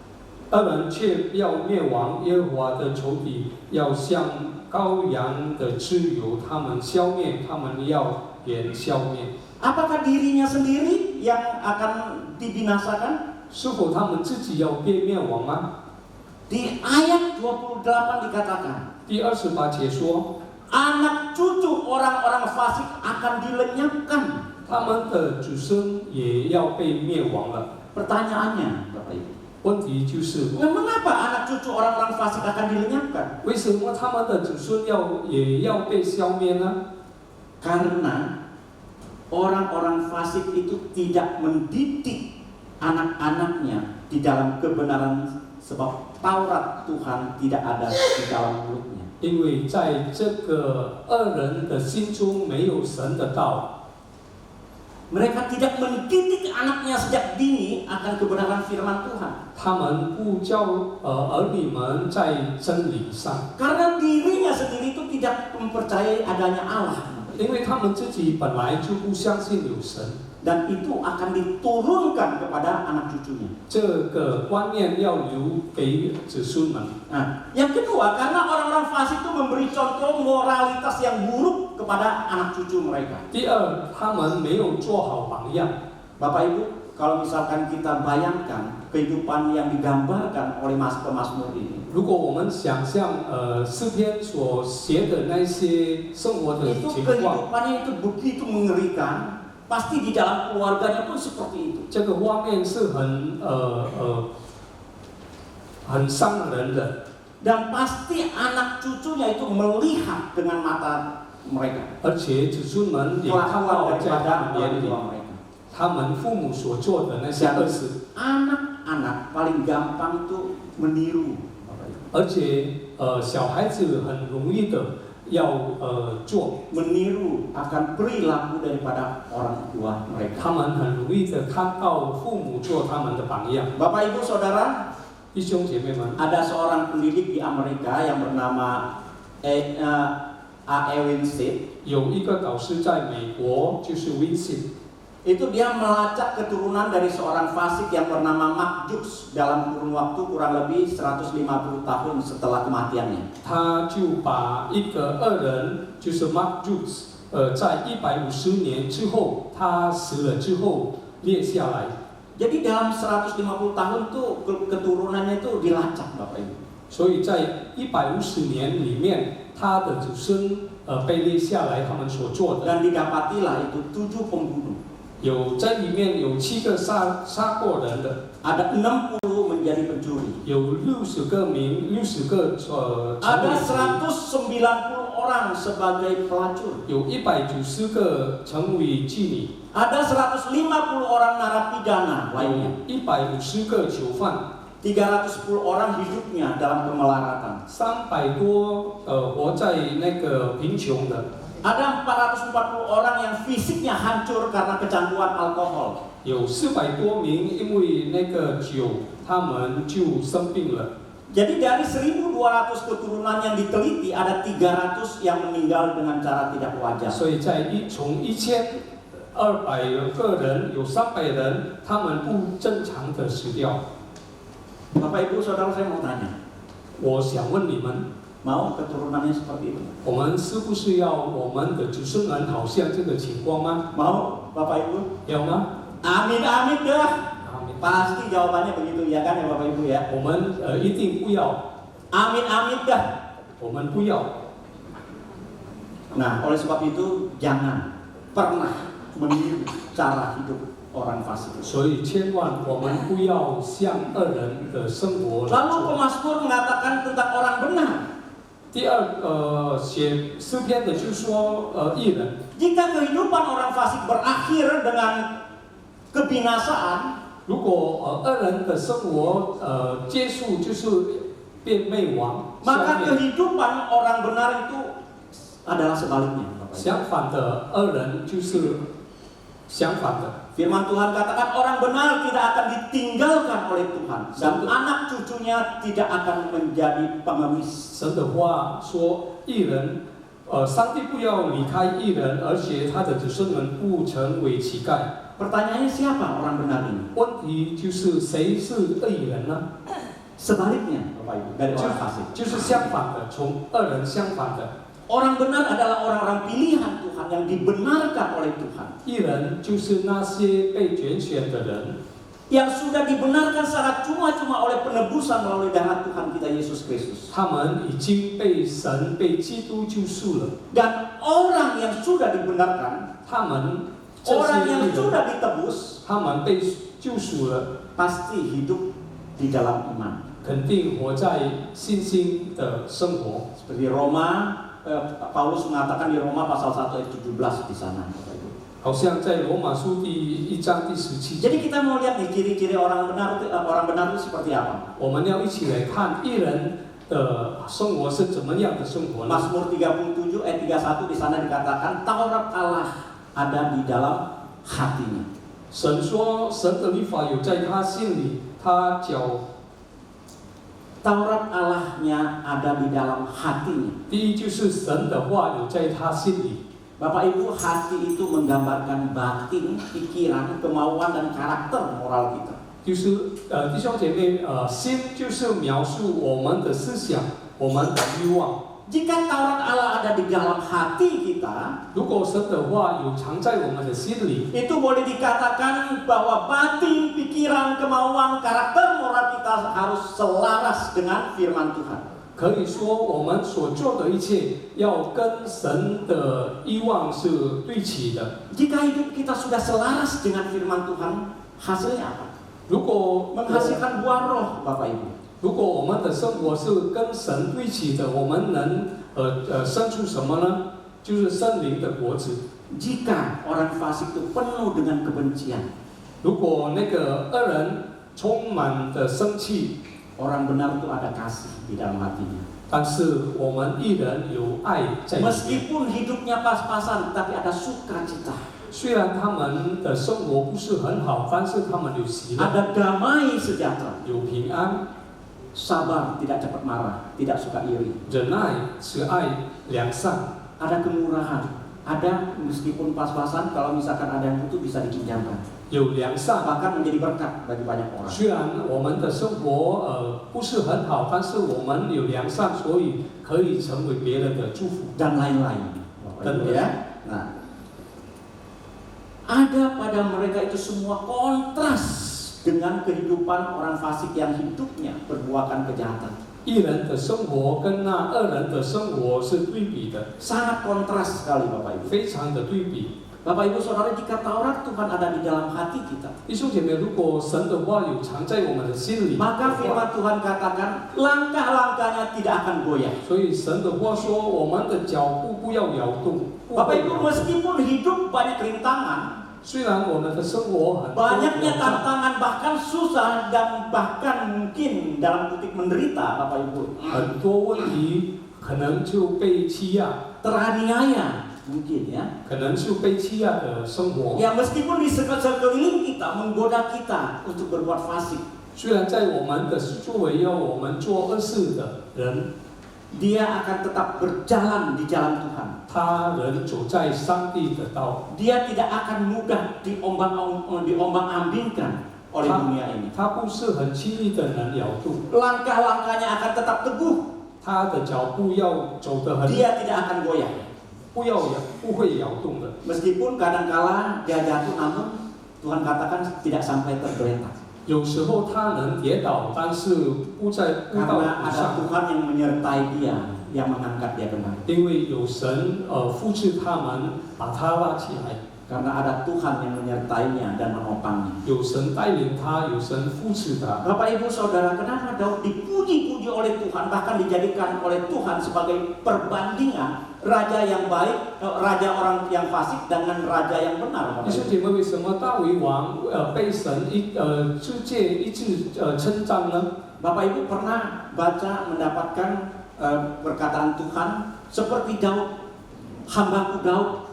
恶人却要灭亡，耶和华的仇敌要像羔羊的脂油，他们消灭，他们要也消灭。 Apakah dirinya sendiri yang akan dibinasakan? 是否他们自己要被灭亡吗？ Di ayat 28 dikatakan, 第28节说， anak cucu orang-orang fasik akan dilenyapkan. 他们的子孙也要被灭亡了。 Pertanyaannya, Bapak Ibu, 问题就是， mengapa anak cucu orang-orang fasik akan dilenyapkan? 为什么他们的子孙也要被消灭呢？ Karena orang-orang fasik itu tidak mendidik anak-anaknya di dalam kebenaran, sebab Taurat Tuhan tidak ada di dalam mulutnya. 因为在这个恶人的心中没有神的道， Mereka tidak mendidik anaknya sejak dini akan kebenaran firman Tuhan. 他们不教儿女们在真理上， Karena dirinya sendiri itu tidak mempercayai adanya Allah. 因为他们自己本来就不相信有神， Dan itu akan diturunkan kepada anak cucunya. 这个观念要留给子孙们。 Nah, yang kedua, karena orang-orang fasik itu memberi contoh moralitas yang buruk kepada anak cucu mereka. 第二，他们没有做好榜样。 Bapak Ibu, kalau misalkan kita bayangkan kehidupan yang digambarkan oleh Pemasmur ini, 如果我们想象诗篇所写的那些生活的 itu 情况， kehidupannya itu begitu mengerikan. Pasti di dalam keluarganya pun seperti itu. 这个画面是很伤人的， Dan pasti anak cucunya itu melihat dengan mata mereka 而且子孙们也看 kelakuan 到在他 daripada 们眼 orang 里， tua mereka. 他们父母所做的那些恶事， Anak-anak paling gampang tuh meniru. 而且小孩子很容易的要做， Meniru akan perilaku daripada orang tua mereka. 他们很容易的看到父母做他们的榜样。 Bapak Ibu Saudara, 弟兄姐妹们， ada seorang pendidik di Amerika yang bernama A. Ewing Seed. 有一个导师在美国，就是 Vincent， Itu dia melacak keturunan dari seorang fasik yang bernama Mark Jukes dalam kurun waktu kurang lebih 150 tahun setelah kematiannya. 他就把一个恶人，就是 Mark Jukes，在150年之后，他死了之后列下来。 Jadi dalam 150 tahun tuh keturunannya itu dilacak, Bapak Ibu. 所以在150年里面，他的子孙被列下来，他们所做的 Dan didapatilah itu 7 pembunuh. 有在里面有7个杀过人的， Ada 60 menjadi pencuri. 有60个Ada 190 orang sebagai pelacur. 有190个成为妓女， Ada 150 orang narapidana 有 lainnya. 150个囚犯， 310 orang hidupnya dalam kemelaratan. 300多活在那个贫穷的， Ada 440 orang yang fisiknya hancur karena kecanduan alkohol. 有400多名因为那个酒，他们就生病了。 Jadi dari 1.200 keturunan yang diteliti ada 300 yang meninggal dengan cara tidak wajar. 所以从1200个人，有300人他们不正常的死掉。 Bapak Ibu Saudara, saya mau tanya, 我想问你们， mau keturunannya seperti itu? 我们是不是要我们的子孙们好像这个情况吗？ Mau Bapak Ibu? 要吗？ Amin amin dah. 阿明 Pasti jawabannya begitu ya kan ya Bapak Ibu ya. 我们一定不要， Amin amin dah. 我们不要。 Nah, oleh sebab itu jangan pernah meniru cara hidup orang fasik. 所以千万我们不要像恶人的生活来 Lalu 做。 Pemasmur mengatakan tentang orang benar. 第二，写诗篇的就是说，义人。 Jika kehidupan orang fasik berakhir dengan kebinasaan, 如果恶人的生活结束就是变灭亡， maka kehidupan orang benar itu adalah sebaliknya. Bapak Ibu. 相反的恶人就是相反的。 Firman Tuhan katakan orang benar tidak akan ditinggalkan oleh Tuhan dan anak cucunya tidak akan menjadi pengemis. 神的话说，义人，上帝不要离开义人，而且他的子孙们不成为乞丐。 Pertanyaannya siapa orang benar ini? 问题就是谁是义人呢？ Sebaliknya, Bapak Ibu, dari orang fasik. 就是相反的，从恶人相反的。 Orang benar adalah orang-orang pilihan Tuhan yang dibenarkan oleh Tuhan. 义人就是那些被拣选的人， Yang sudah dibenarkan secara cuma-cuma oleh penebusan melalui darah Tuhan kita Yesus Kristus. 他们已经被神、被基督救赎了。 Dan orang yang sudah dibenarkan, 他们这 orang 些 yang 义人， sudah ditebus, 他们被救赎了， pasti hidup di dalam iman. 肯定活在信心的生活。 Seperti Paulus mengatakan di Roma pasal 1 ayat 17 di sana. 好像在罗马书第1章第17 Jadi 节， kita mau lihat nih ciri-ciri orang benar itu seperti apa. 我们要一起来看义人的生活是怎么样的生活呢？ Mazmur 37 ayat 31 di sana dikatakan Taurat Allah ada di dalam hatinya. 神说，神的律法有在他心里，他脚 Taurat Allahnya ada di dalam hatinya. 第一就是神的话有在他心里。 Bapak Ibu, hati itu menggambarkan batin, pikiran, kemauan dan karakter moral kita. 就是弟兄姐妹，心就是描述我们的思想，我们的欲望。 Jika Taurat Allah ada di dalam hati kita, 如果神的话有藏在我们的心里， itu boleh dikatakan bahwa batin, pikiran, kemauan, karakter moral kita harus selaras dengan firman Tuhan. 可以说我们所做的一切要跟神的欲望是对齐的。 Jika hidup kita sudah selaras dengan firman Tuhan, hasilnya apa? 如果 Menghasilkan buah roh, Bapak Ibu. 如果我们的生活是跟神对齐的，我们能生出什么呢？就是圣灵的果子。 Jika orang fasik itu penuh dengan kebencian, 如果那个恶人充满的生气， orang benar itu ada kasih di dalam hatinya. 但是我们义人有爱在里面。 Meskipun hidupnya pas-pasan, tapi ada sukacita. 虽然他们的生活不是很好，但是他们有喜乐， Ada damai sejahtera. 有平安、 Sabar, tidak cepat marah, tidak suka iri. 忍耐、慈爱、良善。 Ada kemurahan. Ada meskipun pas-pasan, kalau misalkan ada yang butuh bisa dipinjamkan. 有良善， Bahkan menjadi berkat bagi banyak orang. 虽然我们的生活不是很好，但是我们有良善，所以可以成为别人的祝福。 Dan lain-lain. Dan Ya. Nah, ada pada mereka itu semua kontras dengan kehidupan orang fasik yang hidupnya perbuatan kejahatan. 义人的生活跟那恶人的生活是对比的， Sangat kontras sekali Bapak Ibu. 非常的对比。 Bapak Ibu Saudara, jika Taurat Tuhan ada di dalam hati kita, 弟兄姐妹，如果神的话有藏在我们的心里， maka firman Tuhan katakan langkah-langkahnya tidak akan goyah. 所以神的话说，我们的脚步不要摇动。不 Bapak 会 Ibu, 摇动 meskipun hidup banyak rintangan, 虽然我们的生活很多 banyaknya 挑战， tantangan, bahkan susah dan bahkan mungkin dalam kutip menderita, Bapak Ibu, 很多问题可能就被欺压， teraniaya mungkin ya. 可能是被欺压的生活。 Ya meskipun di sekeliling kita menggoda kita untuk berbuat fasik, 虽然在我们的周围要我们做恶事的人， dia akan tetap berjalan di jalan Tuhan. 他人走在上帝的道， Dia tidak akan mudah diombang-ambingkan oleh dunia ini. 他不是很轻易的能摇动， Langkah-langkahnya akan tetap teguh. 他的脚步要走得很， Dia tidak akan goyah. 不会摇动的。 Meskipun kadang-kala dia jatuh, namun Tuhan katakan tidak sampai tergeletak. 有时候他能跌倒，但是不在不到 Karena 地 ada 上， Tuhan yang menyertai dia, yang mengangkat dia kembali. 因为有神扶持他们，把他拉起来。Karena ada Tuhan yang menyertainya dan menopangnya. 有神带领他，有神扶持他。 Bapak Ibu Saudara, kenapa Daud dipuji-puji oleh Tuhan, bahkan dijadikan oleh Tuhan sebagai perbandingan raja yang baik, raja orang yang fasik dengan raja yang benar? 弟兄姐妹，为什么大卫王被神世界一致称赞呢？ Bapak Ibu pernah baca mendapatkan perkataan Tuhan seperti Daud, hambaku Daud.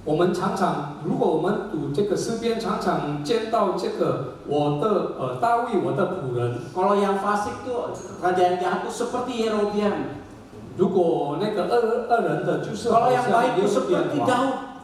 我们常常，如果我们读这个诗篇，常常见到这个我的大卫，我的仆人。 Kalau yang fasik tuh raja yang jahat tuh seperti Yerobeam. 如果那个恶人的，就是 Kalau 好 yang 像 baik 耶 tuh 罗比 seperti 王； Daud.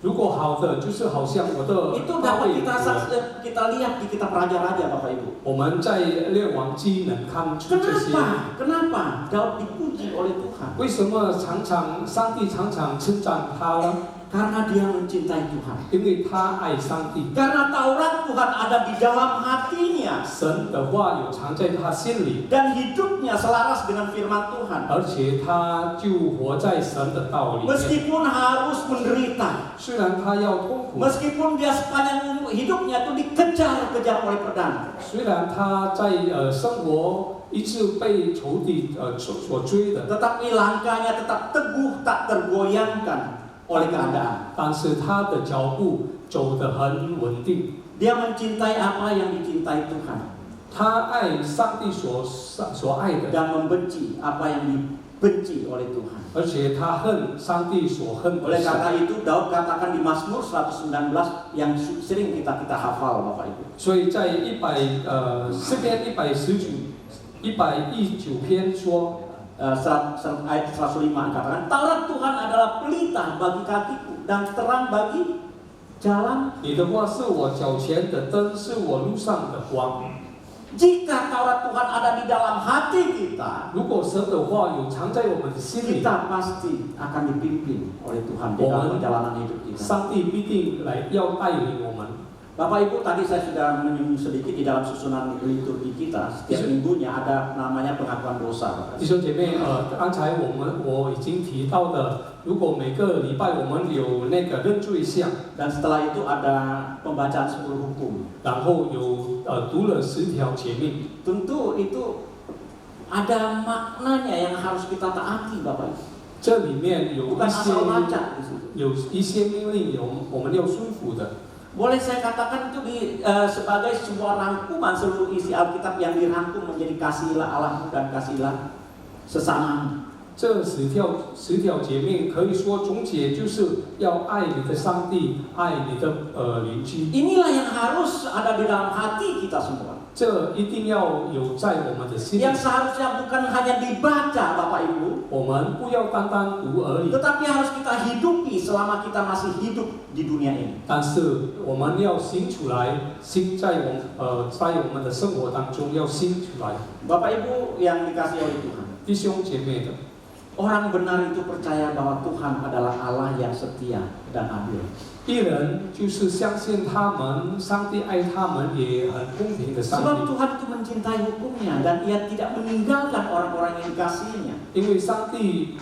如果好的，就是好像我的 Itu 大 dapat 卫仆人。 kita lihat di kitab raja-raja, Bapak Ibu. 我们在列王记能看出这些。 Kenapa Daud dipuji oleh Tuhan? 为什么上帝常常称赞他呢？ Karena dia mencintai Tuhan. 因为他爱上帝。 Karena Taurat Tuhan ada di dalam hatinya. 神的话有藏在他心里， Dan hidupnya selaras dengan firman Tuhan. 而且他就活在神的道里面。 Meskipun harus menderita. 虽然他要痛苦， Meskipun dia sepanjang hidupnya itu dikejar-kejar oleh pedang. 虽然他在生活一直被仇敌所追的， Tetapi langkahnya tetap teguh, tak tergoyangkan oleh keadaan. 但是他的脚步走得很稳定。 Dia mencintai apa yang dicintai Tuhan. 他爱上帝所爱的， Dan membenci apa yang dibenci oleh Tuhan. 而且他恨上帝所恨的 Oleh 事。 karena itu Daud katakan di Mazmur 119 yang sering kita hafal, Bapak Ibu. 所以在诗篇119篇说， ayat 105 katakan, Taurat Tuhan adalah pelita bagi kakiku dan terang bagi jalan. 你的话是我脚前的灯，是我路上的光。 Jika Taurat Tuhan ada di dalam hati kita, 如果神的话有藏在我们的心里， kita pasti akan dipimpin oleh Tuhan di dalam perjalanan hidup kita. 上帝必定要带领我们。 Bapak Ibu, tadi saya sudah menyinggung sedikit di dalam susunan liturgi kita. Setiap minggunya ada namanya pengakuan dosa. 弟兄姐妹，刚才我已经提到的，如果每个礼拜我们有那个认罪项， Dan setelah itu ada pembacaan 10 hukum. 然后有读了10条诫命， Tentu itu ada maknanya yang harus kita taati, Bapak Ibu. 这里面有 Bukan asal baca di situ. 一些命令我们要顺服的。 Boleh saya katakan itu sebagai sebuah rangkuman seluruh isi Alkitab yang dirangkum menjadi kasihilah Allahmu dan kasihilah sesamamu. 这10条诫命可以说总结就是要爱你的上帝，爱你的邻居。 Inilah yang harus ada di dalam hati kita semua. 这一定要有在我们的心里， Yang seharusnya bukan hanya dibaca, Bapak Ibu, 我们不要单单读而已， tetapi harus kita hidupi selama kita masih hidup di dunia ini. 但是我们要行出来，在我们的生活当中要行出来。 Bapak Ibu yang dikasihi oleh Tuhan, 弟兄姐妹的， orang benar itu percaya bahwa Tuhan adalah Allah yang setia dan adil. 艺人就是相信他们，上帝爱他们，也很公平的上 Sebab 帝。 Tuhan itu mencintai hukumnya dan Ia tidak meninggalkan orang-orang yang dikasihinya. 因为上帝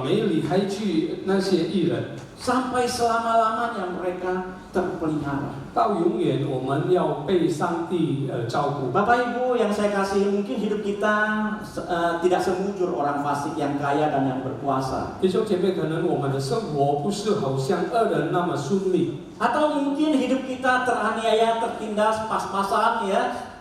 没离开去那些艺人， Sampai selama-lamanya mereka terpelihara. 到永远我们要被上帝照顾。 Bapak Ibu yang saya kasih, mungkin hidup kita tidak semujur orang fasik yang kaya dan yang berkuasa. 弟兄姐妹，可能我们的生活不是好像恶人那么顺利， Atau mungkin hidup kita teraniaya, tertindas, pas-pasan ya.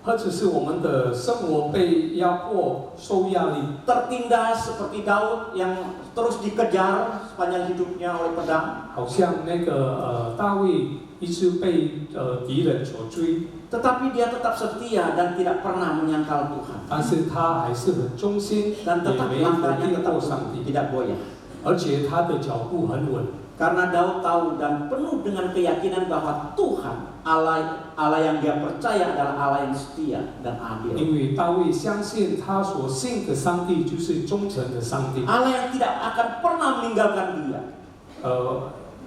或者是我们的生活被压迫、受压力， Tertindas seperti Daud yang terus dikejar sepanjang hidupnya oleh pedang. 好像那个大卫一直被敌人所追， Tetapi dia tetap setia dan tidak pernah menyangkal Tuhan. 但是他还是很忠心， Dan 也 tetap 没否 langkahnya 定 tetap 过上帝， tidak goyah. 而且他的脚步很稳。 Karena Daud tahu dan penuh dengan keyakinan bahwa Tuhan Allah yang dia percaya adalah Allah yang setia dan adil. 因为大卫相信他所信的上帝就是忠诚的上帝。 Allah yang tidak akan pernah meninggalkan dia.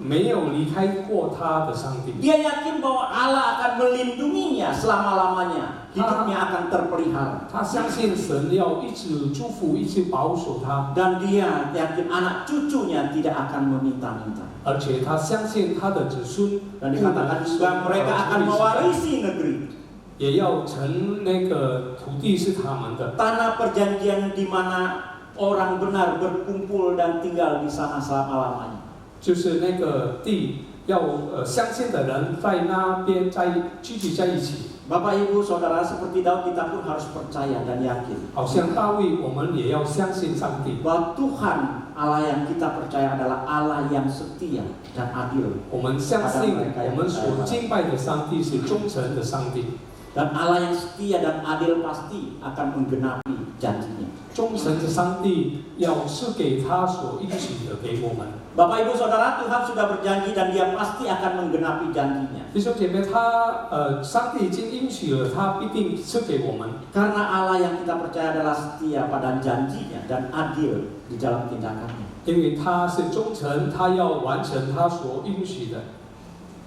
没有离开过他的上帝。 Dia yakin bahwa Allah akan melindunginya selama-lamanya. Hidupnya akan terpelihara. 他相信神要一直祝福，一直保守他， Dan dia yakin anak cucunya tidak akan meminta-minta. 而且他相信他的子孙 Dan dikatakan juga mereka akan mewarisi negeri. 也要成那个土地是他们的。 Tanah perjanjian di mana orang benar berkumpul dan tinggal di sana selama-lamanya. 就是那个地要相信的人在那边聚集在一起。 Bapak Ibu Saudara, seperti Daud kita pun harus percaya dan yakin 好像大卫，我们也要相信上帝。 bahwa Tuhan Allah yang kita percaya adalah Allah yang setia dan adil. 我们相信我们所敬拜的上帝是忠诚的上帝， Dan Allah yang setia dan adil pasti akan menggenapi janjinya. 忠诚的上帝要赐给他所应许的给我们。 Bapak Ibu Saudara, Tuhan sudah berjanji dan Dia pasti akan menggenapi janjinya. 弟兄姐妹，上帝已经应许了，他必定赐给我们。 Karena Allah yang kita percaya adalah setia pada janjinya dan adil di dalam tindakannya. 因为他是忠诚，他要完成他所应许的。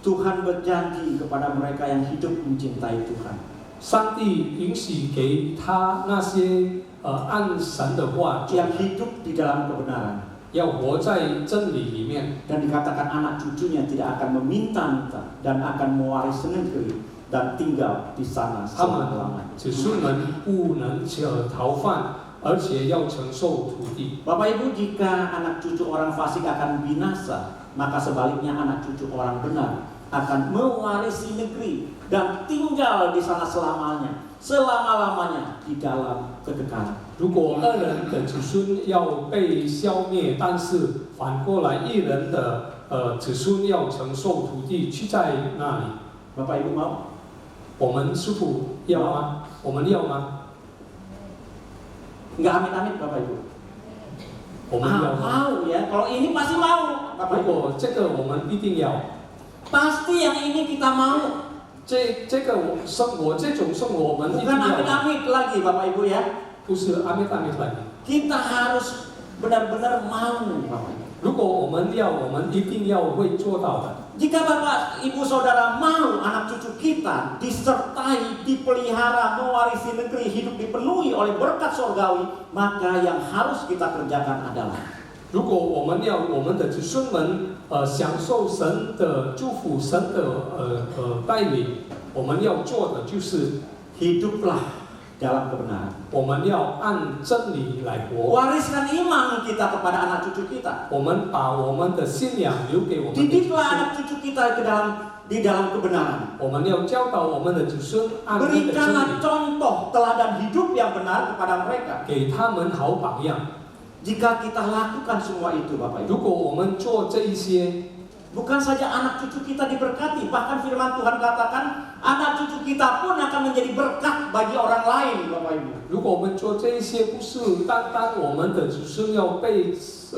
Tuhan berjanji kepada mereka yang hidup mencintai Tuhan. 上帝允许给他那些按神的话做， Yang hidup di dalam kebenaran. 要活在真理里面。 Dan dikatakan anak cucunya tidak akan meminta-minta dan akan mewarisi negeri dan tinggal di sana 他们 selama-lamanya. 子孙们不能逃犯，而且要承受土地。 Bapak Ibu, jika anak cucu orang fasik akan binasa, maka sebaliknya anak cucu orang benar akan mewarisi negeri dan tinggal di sana selama-lamanya di dalam kekekalan. 如果恶人的子孙要被消灭，但是反过来义人的子孙要承受土地，去在那里， Bapak Ibu mau? 我们是否要吗？我们要吗？ Enggak amit-amit Bapak Ibu. 我们要吗？ Mau ya, kalau ini pasti mau Bapak 如 Ibu. 果这个我们必定要， Pasti yang ini kita mau. 这个生活这种生活我们一定 Bukan 要， amit-amit lagi Bapak Ibu ya. 不是阿弥陀佛来。 Kita harus benar-benar mau Bapak Ibu. 如果我们要，我们一定要会做到的。 Jika Bapak Ibu Saudara mau anak cucu kita disertai, dipelihara, mewarisi negeri, hidup dipenuhi oleh berkat surgawi, maka yang harus kita kerjakan adalah 如果我们要我们的子孙们享受神的祝福，神的带领，我们要做的就是 hiduplah dalam kebenaran. 我们要按真理来活。 Wariskan iman kita kepada anak cucu kita. 我们把我们的信仰留给我们的子 Didiklah 孙， anak cucu kita di dalam kebenaran. 我们要教导我们的子孙按那个真 Berikanlah 理， contoh teladan hidup yang benar kepada mereka. 给他们好榜样。 Jika kita lakukan semua itu Bapak Ibu, 如果我们做这一些， bukan saja anak cucu kita diberkati, bahkan firman Tuhan katakan anak cucu kita pun akan menjadi berkat bagi orang lain Bapak Ibu. 如果我们做这一些，不是单单我们的子孙要被赐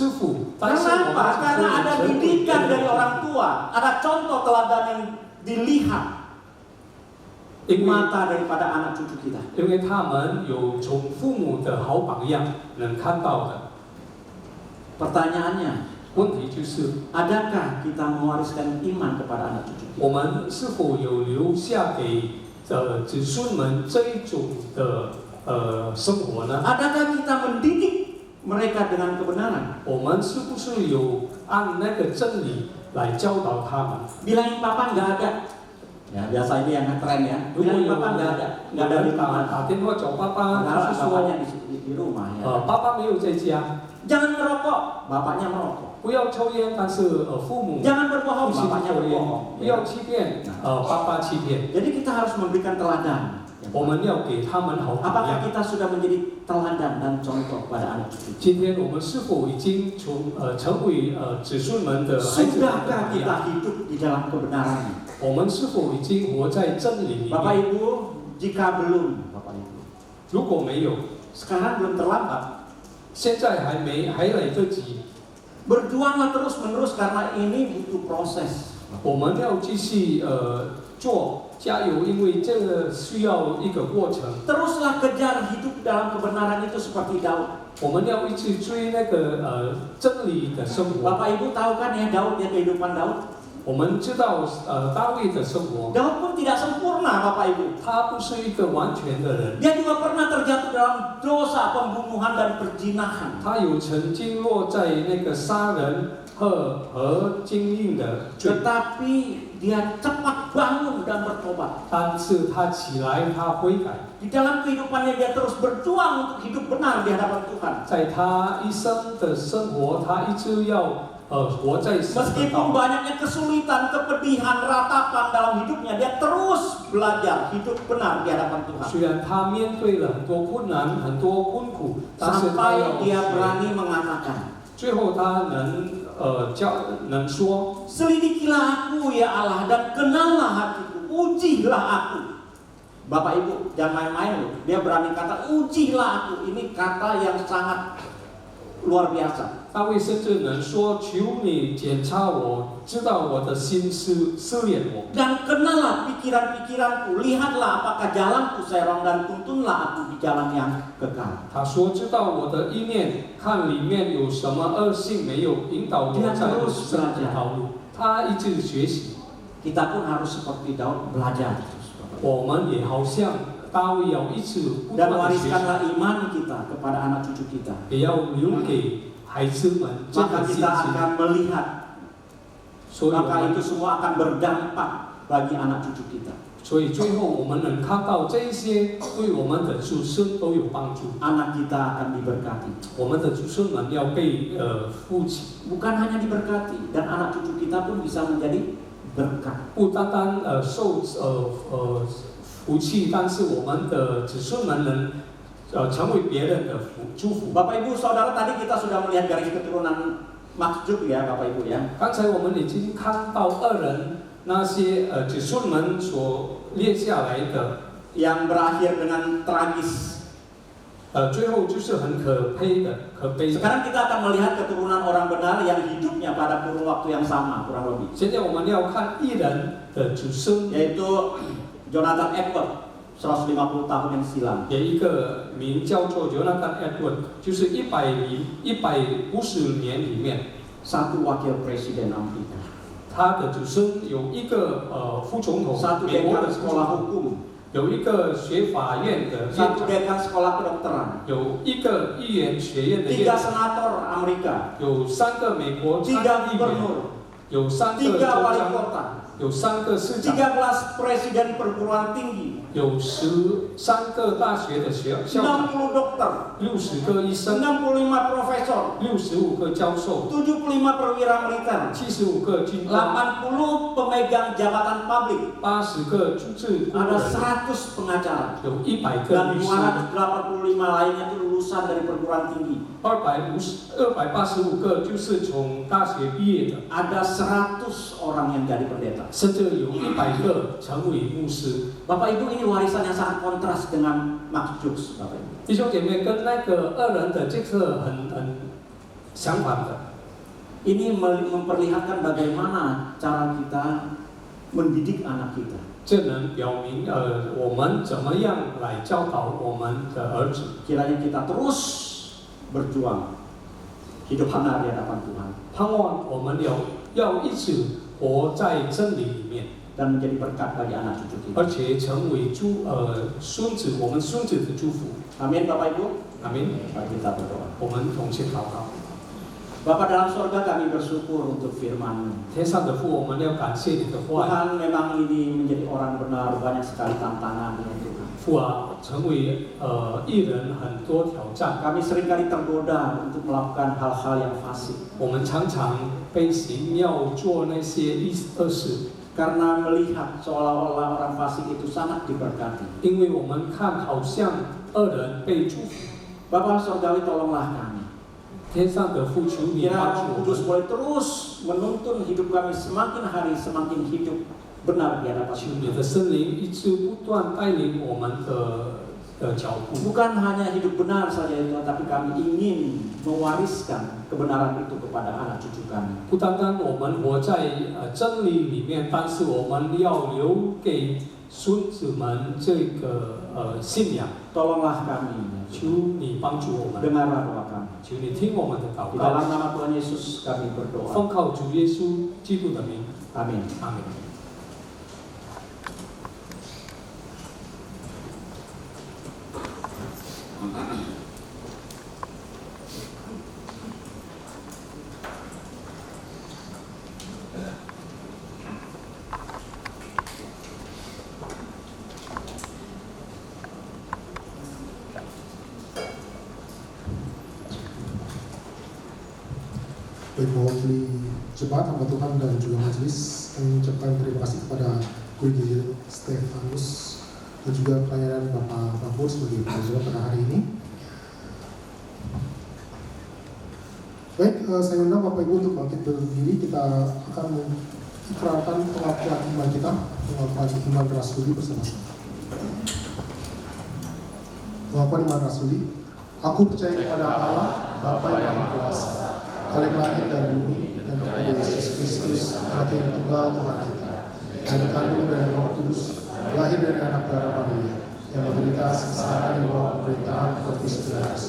福，但是我们 Kenapa? 的子 Karena 孙 ada 也成为别 didikan 人 dari 的 orang tua, ada contoh teladan yang dilihat 因为 mata daripada anak cucu kita. 因为他们有从父母的好榜样能看到的。 Pertanyaannya, 问题就是， adakah kita mewariskan iman kepada anak cucu kita? 我们是否有留下给子孙们这一种的生活呢？ Adakah kita mendidik mereka dengan kebenaran? 我们是不是有按那个真理来教导他们？ Bilangin papa nggak ada. Ya biasa ini yang ngetren ya. 如果 Bilangin 有 papa nggak ada, nggak ada di rumah. 打电话找爸爸， Padahal 就是说 bapaknya di rumah ya. 爸爸没有在家， Jangan merokok, bapaknya merokok. 不要抽烟，但是父母 Jangan berbohong, 不行 bapaknya 抽烟， berbohong. 不要欺骗，爸爸欺骗。 Jadi kita harus memberikan teladan. 我们要给他们好榜 Apakah 样。 kita sudah menjadi teladan dan contoh pada anak cucu? 今天我们是否已经成为子孙们的孩子们的 Sudahkah 榜 kita 样？ hidup di dalam kebenaran? 我们是否已经活在真理里 Bapak 面？ Ibu, jika belum, Bapak Ibu, 如果没有， sekarang belum terlambat. 现在还来得及， Berjuanglah terus menerus karena ini butuh proses. 我们要继续做，加油，因为这个需要一个过程。 Teruslah kejar hidup dalam kebenaran itu seperti Daud. 我们要一直追那个真理的生活。 Bapak Ibu tahu kan ya Daud, ya kehidupan Daud. 我们知道大卫的生活， Daud pun tidak sempurna Bapak Ibu. 他不是一个完全的人， Dia juga pernah terjatuh dalam dosa pembunuhan dan perzinahan. 他有曾经落在那个杀人和奸淫的罪， Tetapi dia cepat bangun dan bertobat. 但是他起来，他悔改， Di dalam kehidupannya dia terus berjuang untuk hidup benar di hadapan Tuhan. 在他一生的生活，他一直要活在神的 Meskipun 道。 banyaknya kesulitan, kepedihan, ratapan dalam hidupnya, dia terus belajar hidup benar di hadapan Tuhan. 虽然他面对了很多困难、很多困苦，但是他 Sampai 要 dia berani mengatakan, 最后他能说， Selidikilah aku ya Allah dan kenallah hatiku, ujilah aku. Bapak Ibu jangan main-main loh. Dia berani kata ujilah aku. Ini kata yang sangat luar biasa. 大卫甚至能说：“求你检查我，知道我的心思炼我。 Dan kenallah pikiran-pikiranku, lihatlah apakah jalanku serong dan tuntunlah aku di jalan yang kekal. ”他说：“知道我的意念，看里面有什么恶性没有，引导我在永生的道路。”他一直学习。 Kita pun harus seperti Daud belajar. 我们也好像大卫要一直不断 Dan 的学习， wariskanlah iman kita kepada anak cucu kita. 也要留给孩子们这 Maka 个信 kita 心。 akan melihat, 所以我 maka 们 itu semua akan berdampak bagi anak cucu kita. 所以最后我们能看到这一些对我们的子孙都有帮助。 Anak kita akan diberkati. 我们的子孙们要被扶起， Bukan hanya diberkati, dan anak cucu kita pun bisa menjadi berkat. 不单单受福气，但是我们的子孙们能成为别人的祝福。 Bapak Ibu Saudara, tadi kita sudah melihat garis keturunan Maksud ya Bapak Ibu ya. 刚才我们已经看到二人那些子孙们所列下来的， yang berakhir dengan tragis. 最后就是很可悲的，可悲的。 Sekarang kita akan melihat keturunan orang benar yang hidupnya pada kurun waktu yang sama kurang lebih. 现在我们要看一人的子孙， Yaitu Jonathan Edwards 150 tahun yang silam. 有一个名叫做 Jonathan Edwards， 就是150年里面， Satu wakil presiden Amerika. 他的子孙有一个副总统， Satu 美国 dekan 的副总 sekolah 统， hukum. 有一个学法院的院 Satu 长， dekan sekolah kedokteran. 有一个议员学院的 Tiga 院长， senator Amerika. 有3个美国参 Tiga 议员， gubernur. 有3个 Tiga 州 wali 长， kota. 有3个市长， 13 presiden perguruan tinggi. 有13个大学的校长， 60 dokter. 60个医生， 65 profesor. 65个教授， 75 perwira militer. 75个军官， 80 pemegang jabatan publik. 80个主治顾 Ada 问， 100 pengacara. 有100个 Dan 律师， 285 lainnya itu lulusan dari perguruan tinggi. 285个就是从大学毕业的， Ada 100 orang yang jadi pendeta. 甚至有100个成为牧师。 Bapak Ibu, ini warisan yang sangat kontras dengan Max Jux, Bapak Ibu. 弟兄姐妹，跟那个二人的这个很相反的。 Ini memperlihatkan bagaimana cara kita mendidik anak kita. 这能表明我们怎么样来教导我们的儿子。 Kiranya kita terus berjuang hidup benar di hadapan Tuhan 盼望我们要一直活在真理里面， dan menjadi berkat bagi anak cucu kita. 而且成为我们孙子的祝福。 Amin, Bapak Ibu. 阿明， Mari kita berdoa. 我们同心祷告。 Bapak dalam surga, kami bersyukur untuk firman-Mu. 天上的父，我们要感谢你的话。 Tuhan, memang ini menjadi orang benar, banyak sekali tantangan ya Tuhan. 父啊，成为艺人很多挑战， Kami seringkali tergoda untuk melakukan hal-hal yang fasik 我们常常被形要做那些恶事， karena melihat seolah-olah orang fasik itu sangat diberkati. 因为我们看好像恶人被祝福。 Bapak Surgawi, tolonglah kami. 天上的父，求你 Kiranya 帮 Roh 助我 Kudus 们， boleh terus menuntun hidup kami semakin hari semakin hidup benar di hadapan 求你 Tuhan. 的圣灵一直不断带领我们的脚步。 Bukan hanya hidup benar saja itu, tapi kami ingin mewariskan kebenaran itu kepada anak cucu kami. 不单单我们活在真理里面，但是我们要留给孙子们这个信仰， Tolonglah kami, ya Tuhan. 求你帮助我们， Dengarlah doa kami. 求你听我们的祷 Di dalam 告， nama Tuhan Yesus kami berdoa. 奉靠主耶稣基督的名， Amin. 阿门。 Baik, mewakili jemaat hamba Tuhan dan juga majelis, kami mengucapkan terima kasih kepada Brigadier Stefanus dan juga pelayanan Bapak Bambur sebagai pengajar pada hari ini. Baik, saya undang Bapak Ibu untuk bangkit berdiri. Kita akan mengikrarkan pengakuan iman kita, pengakuan iman rasuli bersama-sama. Pengakuan iman rasuli. Aku percaya kepada Allah, Bapa yang Maha Kuasa, Kali lahir dari bumi dan kepada Yesus Kristus, Anak yang tunggal Tuhan kita, yang dikandung dari Roh Kudus, lahir dari anak darah Maria, yang menderita sengsara di bawah pemerintahan Pontius Pilatus,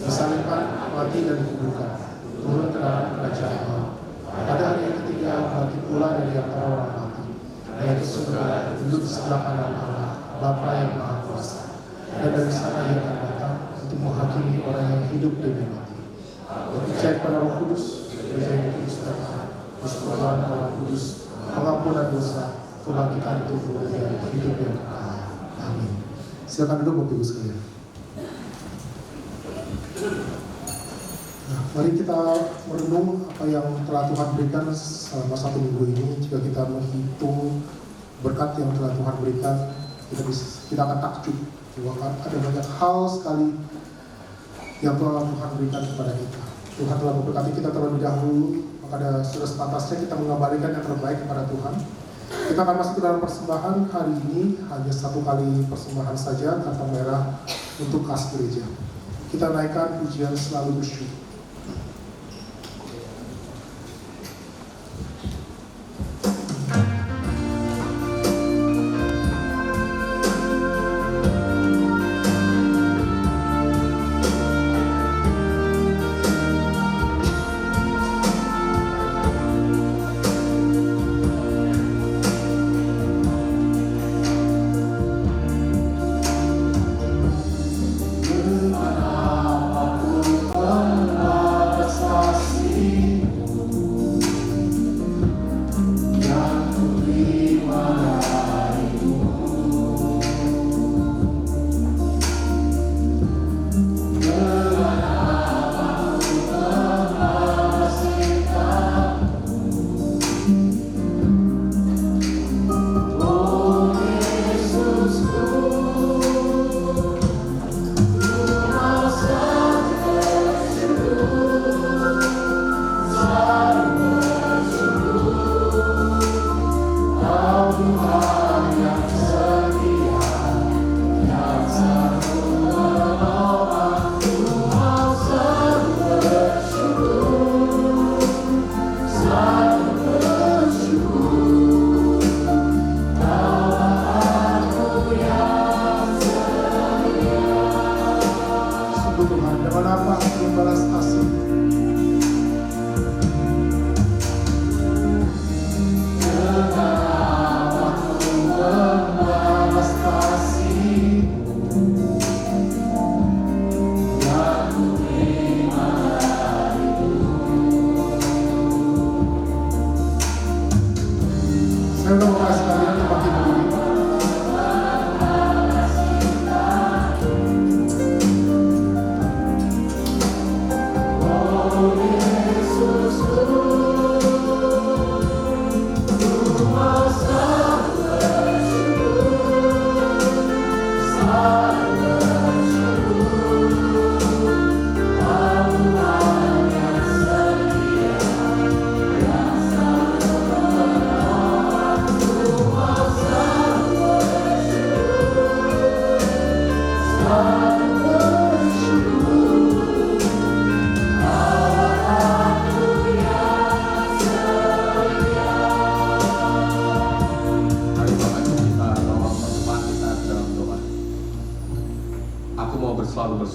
disalibkan, mati dan dikuburkan, turun ke dalam kerajaan Allah. Pada hari yang ketiga bangkit pula dari antara orang mati, naik ke surga, duduk di sebelah kanan Allah, Bapa yang Maha Kuasa, dan dari sana ia akan datang untuk menghakimi orang yang hidup dan mati. Percaya kepada Roh Kudus, gereja yang Kristen, persekutuan Roh Kudus, pengampunan dosa, kebangkitan tubuh dan hidup yang kekal. Amin. Silakan duduk Bapak Ibu sekalian. Nah, mari kita merenung apa yang telah Tuhan berikan selama 1 minggu ini. Jika kita menghitung berkat yang telah Tuhan berikan, kita akan takjub bahwa ada banyak hal sekali yang telah Tuhan berikan kepada kita. Tuhan telah memberkati kita terlebih dahulu, maka sudah sepantasnya kita mengembalikan yang terbaik kepada Tuhan. Kita akan masuk ke dalam persembahan hari ini, hanya 1 kali persembahan saja, kantong merah untuk kas gereja. Kita naikkan pujian selalu bersyukur. Kemana aku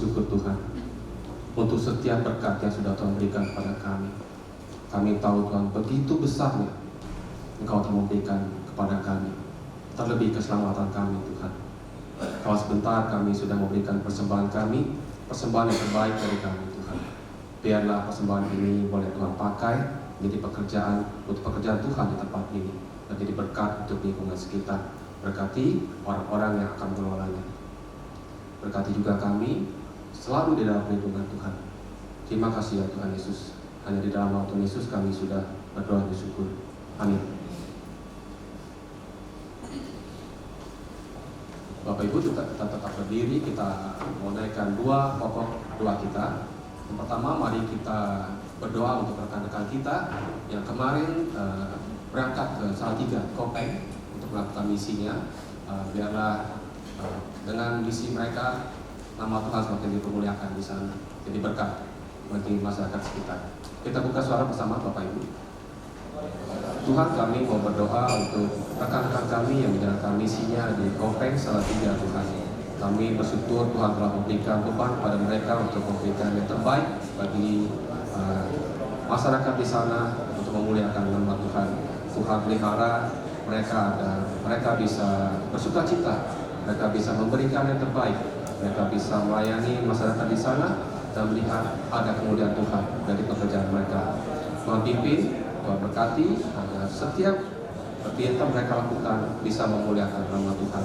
bersyukur Tuhan untuk setiap berkat yang sudah Tuhan berikan kepada kami. Kami tahu Tuhan begitu besarnya Engkau telah memberikan kepada kami, terlebih keselamatan kami Tuhan. Kalau sebentar kami sudah memberikan persembahan kami, persembahan yang terbaik dari kami Tuhan. Biarlah persembahan ini boleh Tuhan pakai menjadi pekerjaan Tuhan di tempat ini, dan jadi berkat untuk lingkungan sekitar. Berkati orang-orang yang akan mengelolanya. Berkati juga kami selalu di dalam lindungan Tuhan. Terima kasih ya Tuhan Yesus. Hanya di dalam nama Tuhan Yesus kami sudah berdoa bersyukur. Amin. Bapak Ibu kita tetap berdiri, kita mau naikkan dua pokok doa kita. Yang pertama, mari kita berdoa untuk rekan-rekan kita yang kemarin berangkat ke Salatiga, Kopeng untuk melakukan misinya. Biarlah dengan misi mereka nama Tuhan semakin dipermuliakan di sana, jadi berkat bagi masyarakat sekitar. Kita buka suara bersama Bapak Ibu. Tuhan, kami mau berdoa untuk rekan-rekan kami yang menjalankan misinya di Kopeng Salatiga Tuhan. Kami bersyukur Tuhan telah memberikan beban kepada mereka untuk memberikan yang terbaik bagi masyarakat di sana untuk memuliakan nama Tuhan. Tuhan pelihara mereka bisa bersuka cita, mereka bisa memberikan yang terbaik, mereka bisa melayani masyarakat di sana dan melihat ada kemuliaan Tuhan dari pekerjaan mereka. Tuhan pimpin, Tuhan berkati agar setiap kegiatan mereka lakukan bisa memuliakan nama Tuhan.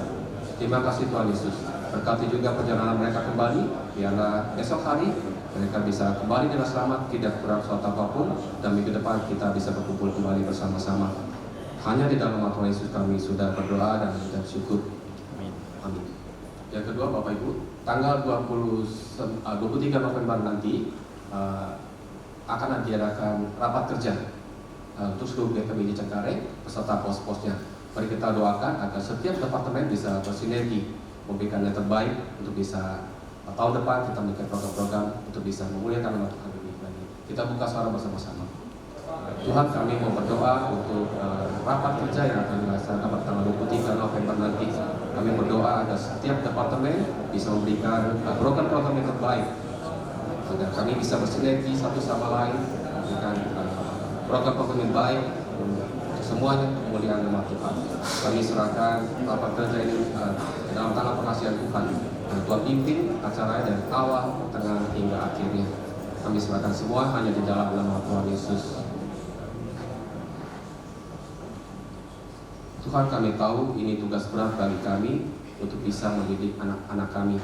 Terima kasih Tuhan Yesus. Berkati juga perjalanan mereka kembali, biarlah esok hari mereka bisa kembali dengan selamat, tidak kurang suatu apapun, dan minggu depan kita bisa berkumpul kembali bersama-sama. Hanya di dalam nama Tuhan Yesus kami sudah berdoa dan mengucap syukur. Amin. Yang kedua Bapak Ibu, tanggal 23 November nanti akan diadakan rapat kerja untuk seluruh GKMI di Cengkareng beserta pos-posnya. Mari kita doakan agar setiap departemen bisa bersinergi memberikan yang terbaik untuk bisa tahun depan kita memiliki program-program untuk bisa memuliakan nama Tuhan lebih lagi. Kita buka suara bersama-sama. Tuhan, kami mau berdoa untuk rapat kerja yang akan dilaksanakan pada tanggal 23 November nanti. Kami berdoa agar setiap departemen bisa memberikan program-program yang terbaik agar kami bisa bersinergi satu sama lain memberikan program-program yang baik semuanya kemuliaan nama Tuhan. Kami serahkan rapat kerja ini dalam tangan pengasihan Tuhan. Dan Tuhan pimpin acaranya dari awal, tengah hingga akhirnya. Kami serahkan semua hanya di dalam nama Tuhan Yesus. Tuhan, kami tahu ini tugas berat bagi kami untuk bisa mendidik anak-anak kami.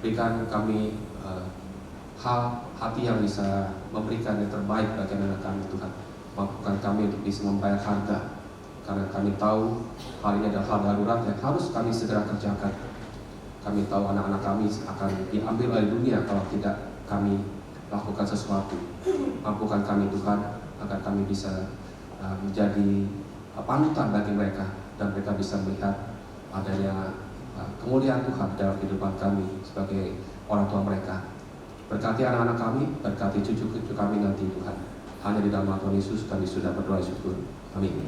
Berikan kami hati yang bisa memberikan yang terbaik bagi anak kami Tuhan. Mampukan kami untuk bisa membayar harga, karena kami tahu hal ini adalah hal darurat yang harus kami segera kerjakan. Kami tahu anak-anak kami akan diambil oleh dunia kalau tidak kami lakukan sesuatu. Mampukan kami Tuhan agar kami bisa menjadi panutan bagi mereka, dan mereka bisa melihat adanya kemuliaan Tuhan dalam kehidupan kami sebagai orang tua mereka. Berkati anak-anak kami, berkati cucu-cucu kami nanti Tuhan. Hanya di dalam nama Tuhan Yesus kami sudah berdoa syukur. Amin.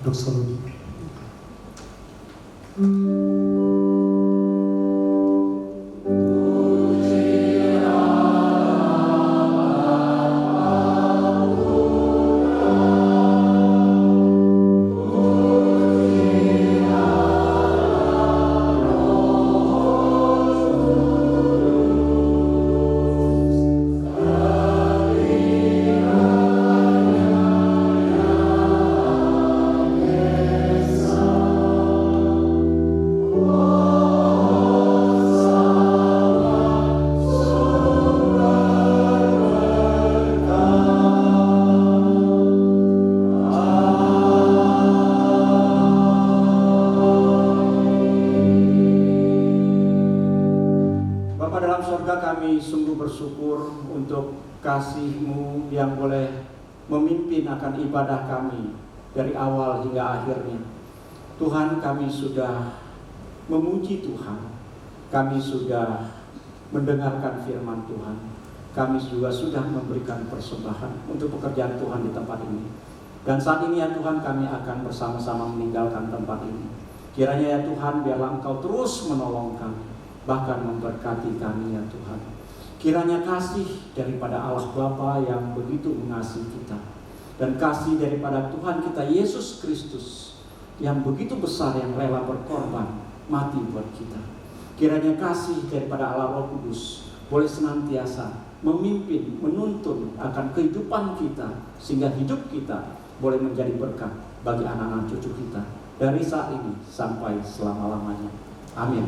Doksologi. Bersyukur untuk kasih-Mu yang boleh memimpin akan ibadah kami dari awal hingga akhirnya. Tuhan, kami sudah memuji Tuhan, kami sudah mendengarkan firman Tuhan, kami juga sudah memberikan persembahan untuk pekerjaan Tuhan di tempat ini. Dan saat ini ya Tuhan, kami akan bersama-sama meninggalkan tempat ini. Kiranya ya Tuhan, biarlah Engkau terus menolong kami, bahkan memberkati kami ya Tuhan. Kiranya kasih daripada Allah Bapa yang begitu mengasihi kita, dan kasih daripada Tuhan kita Yesus Kristus yang begitu besar, yang rela berkorban mati buat kita. Kiranya kasih daripada Allah Roh Kudus boleh senantiasa memimpin, menuntun akan kehidupan kita, sehingga hidup kita boleh menjadi berkat bagi anak-anak cucu kita dari saat ini sampai selama-lamanya. Amin.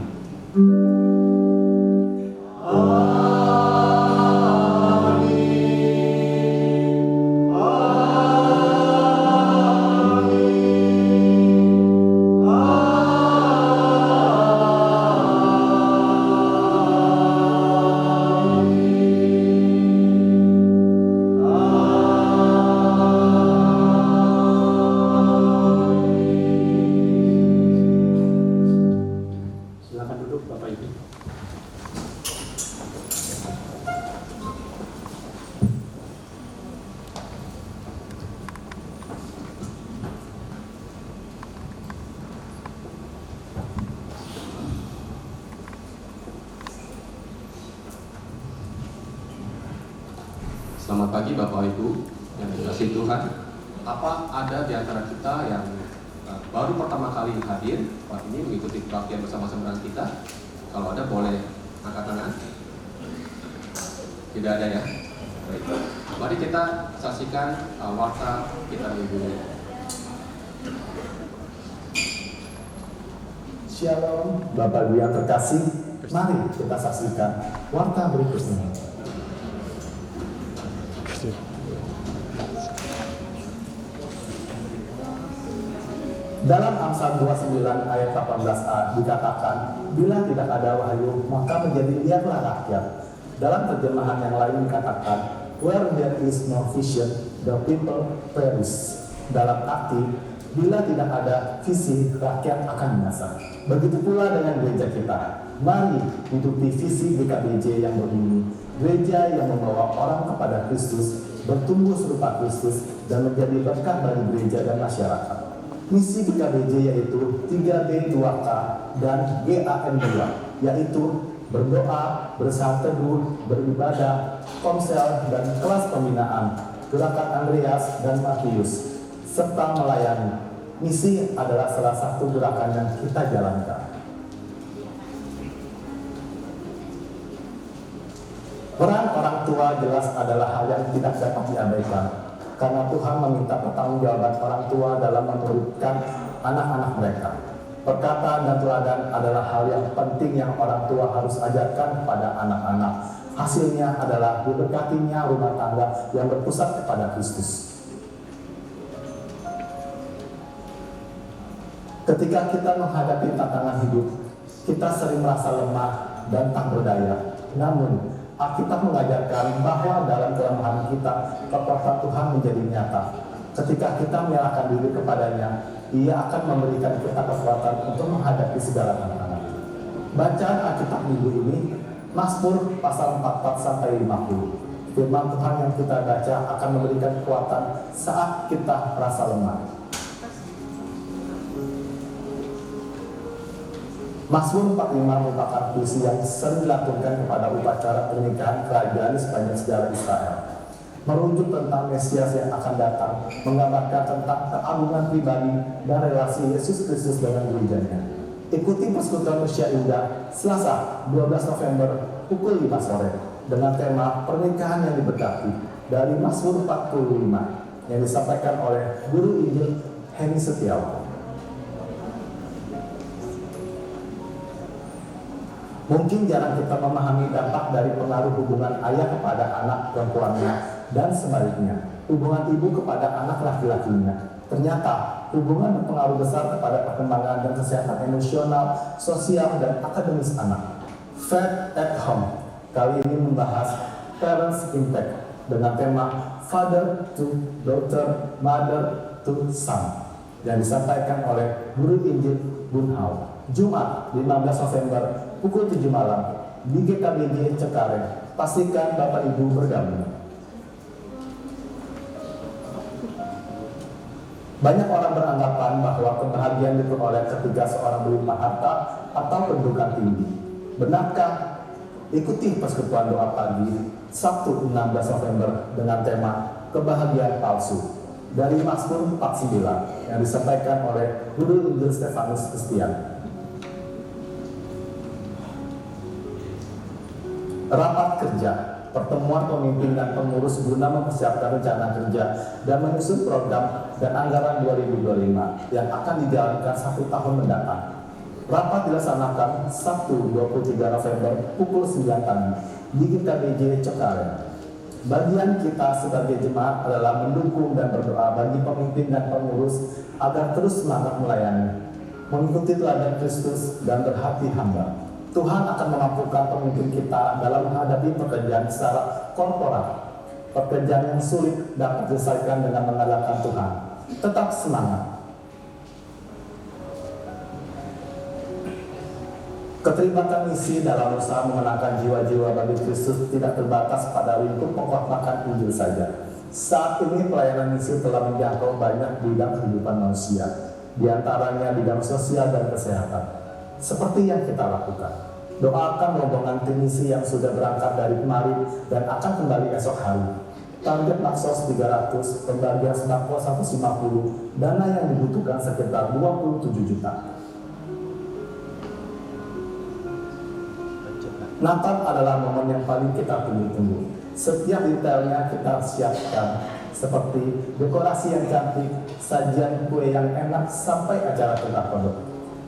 Selamat pagi Bapak Ibu yang dikasihi Tuhan. Apa ada di antara kita yang baru pertama kali hadir Pak ini mengikuti kebaktian bersama-sama dengan kita? Kalau ada boleh angkat tangan. Tidak ada ya? Baik. Mari kita saksikan warta kita minggu ini. Shalom Bapak Ibu yang terkasih, mari kita saksikan warta berikutnya. Dalam Amsal 29 ayat 18a dikatakan, bila tidak ada wahyu, maka menjadi liarlah rakyat. Dalam terjemahan yang lain dikatakan, where there is no vision, the people perish. Dalam arti, bila tidak ada visi, rakyat akan binasa. Begitu pula dengan gereja kita. Mari hidupi visi GKBJ yang berbunyi, gereja yang membawa orang kepada Kristus, bertumbuh serupa Kristus, dan menjadi berkat bagi gereja dan masyarakat. Misi GKBJ yaitu 3B 2K dan GAM 2, yaitu berdoa, bersaat teduh, beribadah, komsel, dan kelas pembinaan, gerakan Andreas dan Matius, serta melayani. Misi adalah salah satu gerakan yang kita jalankan. Peran orang tua jelas adalah hal yang tidak dapat diabaikan, karena Tuhan meminta pertanggungjawaban orang tua dalam memuridkan anak-anak mereka. Perkataan dan teladan adalah hal yang penting yang orang tua harus ajarkan kepada anak-anak. Hasilnya adalah diberkatinya rumah tangga yang berpusat kepada Kristus. Ketika kita menghadapi tantangan hidup, kita sering merasa lemah dan tak berdaya. Namun, Alkitab mengajarkan bahwa dalam kelemahan kita, kekuatan Tuhan menjadi nyata. Ketika kita menyerahkan diri kepadanya, Ia akan memberikan kita kekuatan untuk menghadapi segala tantangan. Bacaan Alkitab minggu ini, Mazmur pasal 44-50. Firman Tuhan yang kita baca akan memberikan kekuatan saat kita merasa lemah. Mazmur 45 merupakan puisi yang sering dilakukan kepada upacara pernikahan kerajaan sepanjang sejarah Israel. Merujuk tentang Mesias yang akan datang, menggambarkan tentang keagungan pribadi dan relasi Yesus Kristus dengan gerejanya. Ikuti persekutuan usia indah Selasa 12 November pukul 5 sore dengan tema pernikahan yang diberkati dari Mazmur 45 yang disampaikan oleh Guru Injil Heni Setiawan. Mungkin jarang kita memahami dampak dari pengaruh hubungan ayah kepada anak perempuannya dan sebaliknya, hubungan ibu kepada anak laki-lakinya. Ternyata, hubungan berpengaruh besar kepada perkembangan dan kesehatan emosional, sosial, dan akademis anak. Faith at Home kali ini membahas Parents Impact dengan tema Father to Daughter, Mother to Son yang disampaikan oleh Guru Injil Bunhau. Jumat 15 November pukul 7 malam di GKBJ Cengkareng. Pastikan Bapak Ibu bergabung. Banyak orang beranggapan bahwa kebahagiaan diperoleh ketika seorang berlimpah harta atau kedudukan tinggi. Benarkah? Ikuti persekutuan doa pagi Sabtu 16 November dengan tema kebahagiaan palsu dari Mazmur 49 yang disampaikan oleh Guru Injil Stefanus Kristian. Rapat kerja, pertemuan pemimpin dan pengurus guna mempersiapkan rencana kerja dan menyusun program dan anggaran 2025 yang akan dijalankan 1 tahun mendatang. Rapat dilaksanakan Sabtu 23 November pukul 9 pagi di GKBJ Cengkareng. Bagian kita sebagai jemaat adalah mendukung dan berdoa bagi pemimpin dan pengurus agar terus semangat melayani, mengikuti teladan Kristus dan berhati hamba. Tuhan akan memampukan pemimpin kita dalam menghadapi pekerjaan secara korporat. Pekerjaan yang sulit dapat diselesaikan dengan mengandalkan Tuhan. Tetap semangat. Keterlibatan misi dalam usaha memenangkan jiwa-jiwa bagi Kristus tidak terbatas pada lingkup pengkhotbahkan Injil saja. Saat ini pelayanan misi telah menjangkau banyak bidang kehidupan manusia, di antaranya bidang sosial dan kesehatan. Seperti yang kita lakukan. Doakan rombongan tim misi yang sudah berangkat dari kemarin dan akan kembali esok hari. Target Naksos 300, pembagian sembako 150, dana yang dibutuhkan sekitar 27 juta. Natal adalah momen yang paling kita tunggu-tunggu. Setiap detailnya kita siapkan, seperti dekorasi yang cantik, sajian kue yang enak, sampai acara tengah pondok.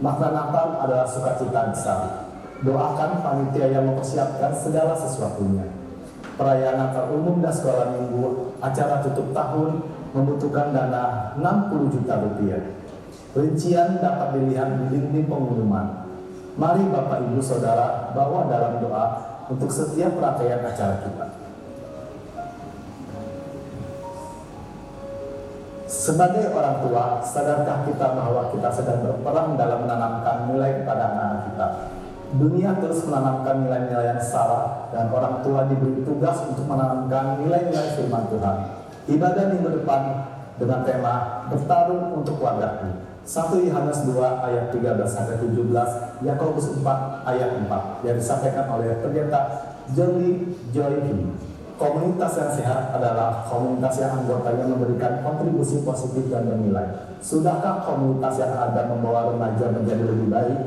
Makna Natal adalah sukacita besar. Doakan panitia yang mempersiapkan segala sesuatunya. Perayaan Natal umum dan sekolah minggu, acara tutup tahun membutuhkan dana 60 juta rupiah. Rincian dapat dilihat di dinding pengumuman. Mari Bapak Ibu Saudara bawa dalam doa untuk setiap rangkaian acara kita. Sebagai orang tua, sadarkah kita bahwa kita sedang berperan dalam menanamkan nilai kepada anak kita? Dunia terus menanamkan nilai-nilai yang salah dan orang tua diberi tugas untuk menanamkan nilai-nilai firman Tuhan. Ibadah minggu depan dengan tema bertarung untuk wadaku. 1 Yohanes 2 ayat 13-17, Yakobus 4 ayat 4 yang disampaikan oleh pendeta Johnny Joyhi. Komunitas yang sehat adalah komunitas yang anggotanya memberikan kontribusi positif dan bernilai. Sudahkah komunitas yang ada membawa remaja menjadi lebih baik?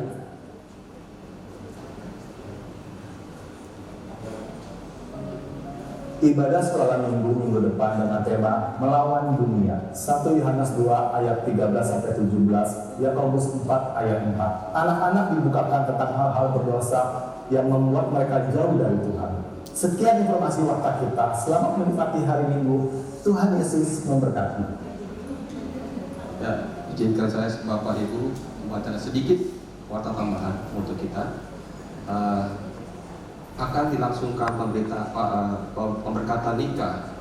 Ibadah sekolah minggu depan dengan tema melawan dunia. 1 Yohanes 2 ayat 13-17, Yakobus 4 ayat 4. Anak-anak dibukakan tentang hal-hal berdosa yang membuat mereka jauh dari Tuhan. Sekian informasi warta kita. Selamat menikmati hari Minggu. Tuhan Yesus memberkati. Ya, izinkan saya Bapak Ibu membaca sedikit warta tambahan untuk kita. Akan dilangsungkan pemberkatan nikah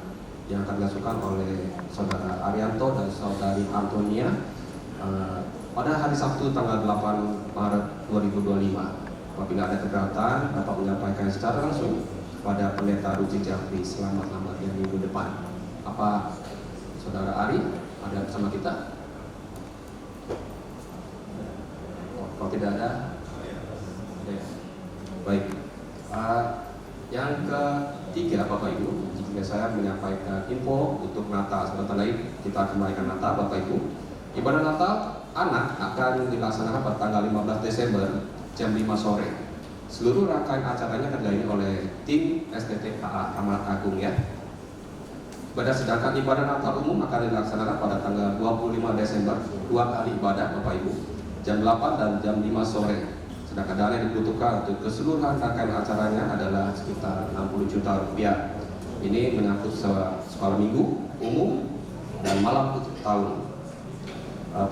yang akan dilangsungkan oleh Saudara Arianto dan Saudari Antonia pada hari Sabtu tanggal 8 Maret 2025. Apabila ada keberatan, dapat menyampaikan secara langsung pada Pendeta Ruci Jafri. Selamat-selamatnya minggu depan. Apa Saudara Ari ada bersama kita? Kalau tidak ada, ya. Baik. Yang ketiga Bapak Ibu, jika saya menyampaikan info untuk Natal. Sebentar lagi kita akan merayakan Natal Bapak Ibu. Ibadah Natal anak akan dilaksanakan pada tanggal 15 Desember jam 5 sore. Seluruh rangkaian acaranya akan dilayani oleh tim STTKA Amanat Agung ya. Sedangkan ibadah Natal umum akan dilaksanakan pada tanggal 25 Desember, 2 kali ibadah Bapak Ibu, jam 8 dan jam 5 sore. Sedangkan dana yang dibutuhkan untuk keseluruhan rangkaian acaranya adalah sekitar 60 juta rupiah. Ini menyangkut sekolah minggu, umum, dan malam tutup tahun.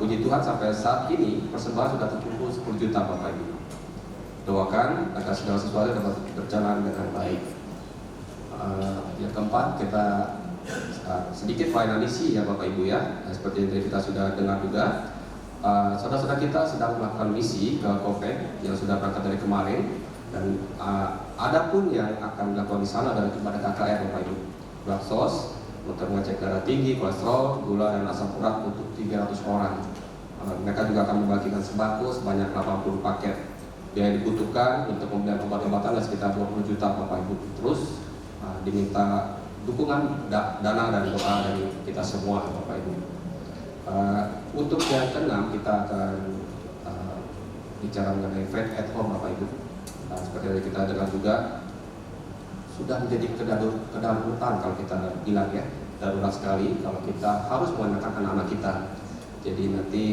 Puji Tuhan sampai saat ini persembahan sudah terkumpul 10 juta Bapak Ibu. Doakan agar segala sesuatu dapat berjalan dengan baik. Yang keempat, kita sedikit pelayanan misi ya Bapak Ibu ya. Seperti yang kita sudah dengar juga. Saudara-saudara kita sedang melakukan misi ke Kopeng yang sudah berangkat dari kemarin, dan ada pun yang akan dilakukan di sana adalah kepada KKR Bapak Ibu, Baksos, untuk mengecek darah tinggi, kolesterol, gula, dan asam urat untuk 300 orang. Mereka juga akan membagikan sembako sebanyak 80 paket. Biaya dibutuhkan untuk pembelian obat-obatan sekitar 20 juta Bapak Ibu. Terus diminta dukungan dana dan doa dari kita semua Bapak Ibu. Untuk yang keenam kita akan bicara mengenai Faith at Home Bapak Ibu. Seperti yang kita dengar juga sudah menjadi kedaruratan kalau kita bilang ya, darurat sekali kalau kita harus mengenakan anak-anak kita. Jadi nanti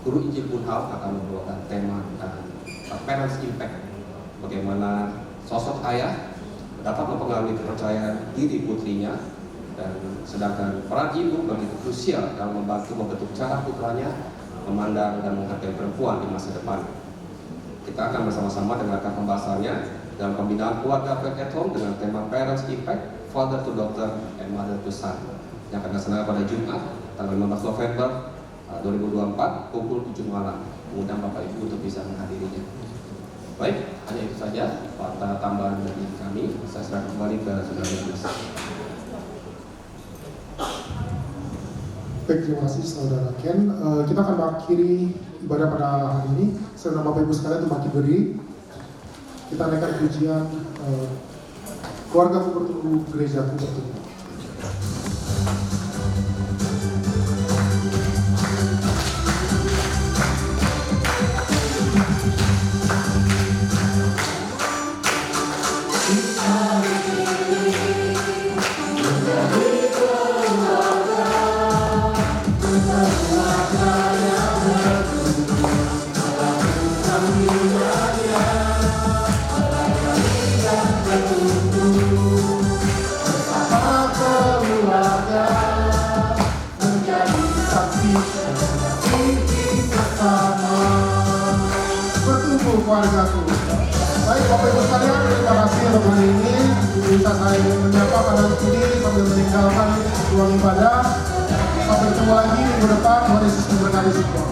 Guru Injil Bunhal akan membawakan tema Parents Impact, bagaimana sosok ayah dapat mempengaruhi kepercayaan diri putrinya, dan sedangkan peran ibu begitu krusial dalam membantu membentuk cara putranya memandang dan menghargai perempuan di masa depan. Kita akan bersama-sama dengarkan pembahasannya dalam pembinaan keluarga Faith at Home dengan tema Parents Impact, Father to Daughter and Mother to Son, yang akan dilaksanakan pada Jumat tanggal 15 November 2024 pukul 7 malam. Mengundang Bapak Ibu untuk bisa menghadirinya. Baik, hanya itu saja fakta tambahan dari kami. Saya serahkan kembali ke Saudara Yohanes. Baik, terima kasih Saudara Ken. Kita akan mengakhiri ibadah pada hari ini. Saya undang Bapak Ibu sekalian untuk bangkit berdiri. Kita naikkan pujian Keluargaku Bertumbuh, Gerejaku Bertumbuh. Keluargaku. Baik Bapak Ibu sekalian, terima kasih untuk hari ini. Bisa saya menyapa pada sini sambil meninggalkan ruang ibadah. Sampai ketemu lagi minggu depan. Tuhan Yesus memberkati semua.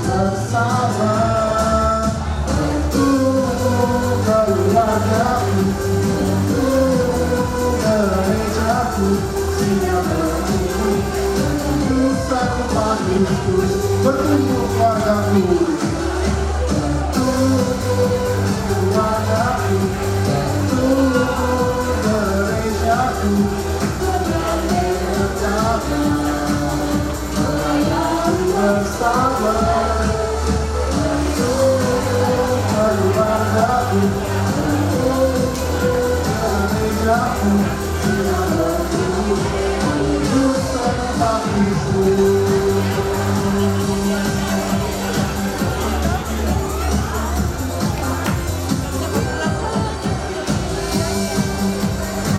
Bersama keluargaku, gerejaku, siap bertumbuh. Tuhan Tuhan Yesus bertumbuh keluargaku. Keluargaku, gerejaku, bersama keluargaku, gerejaku, bersama Kristus.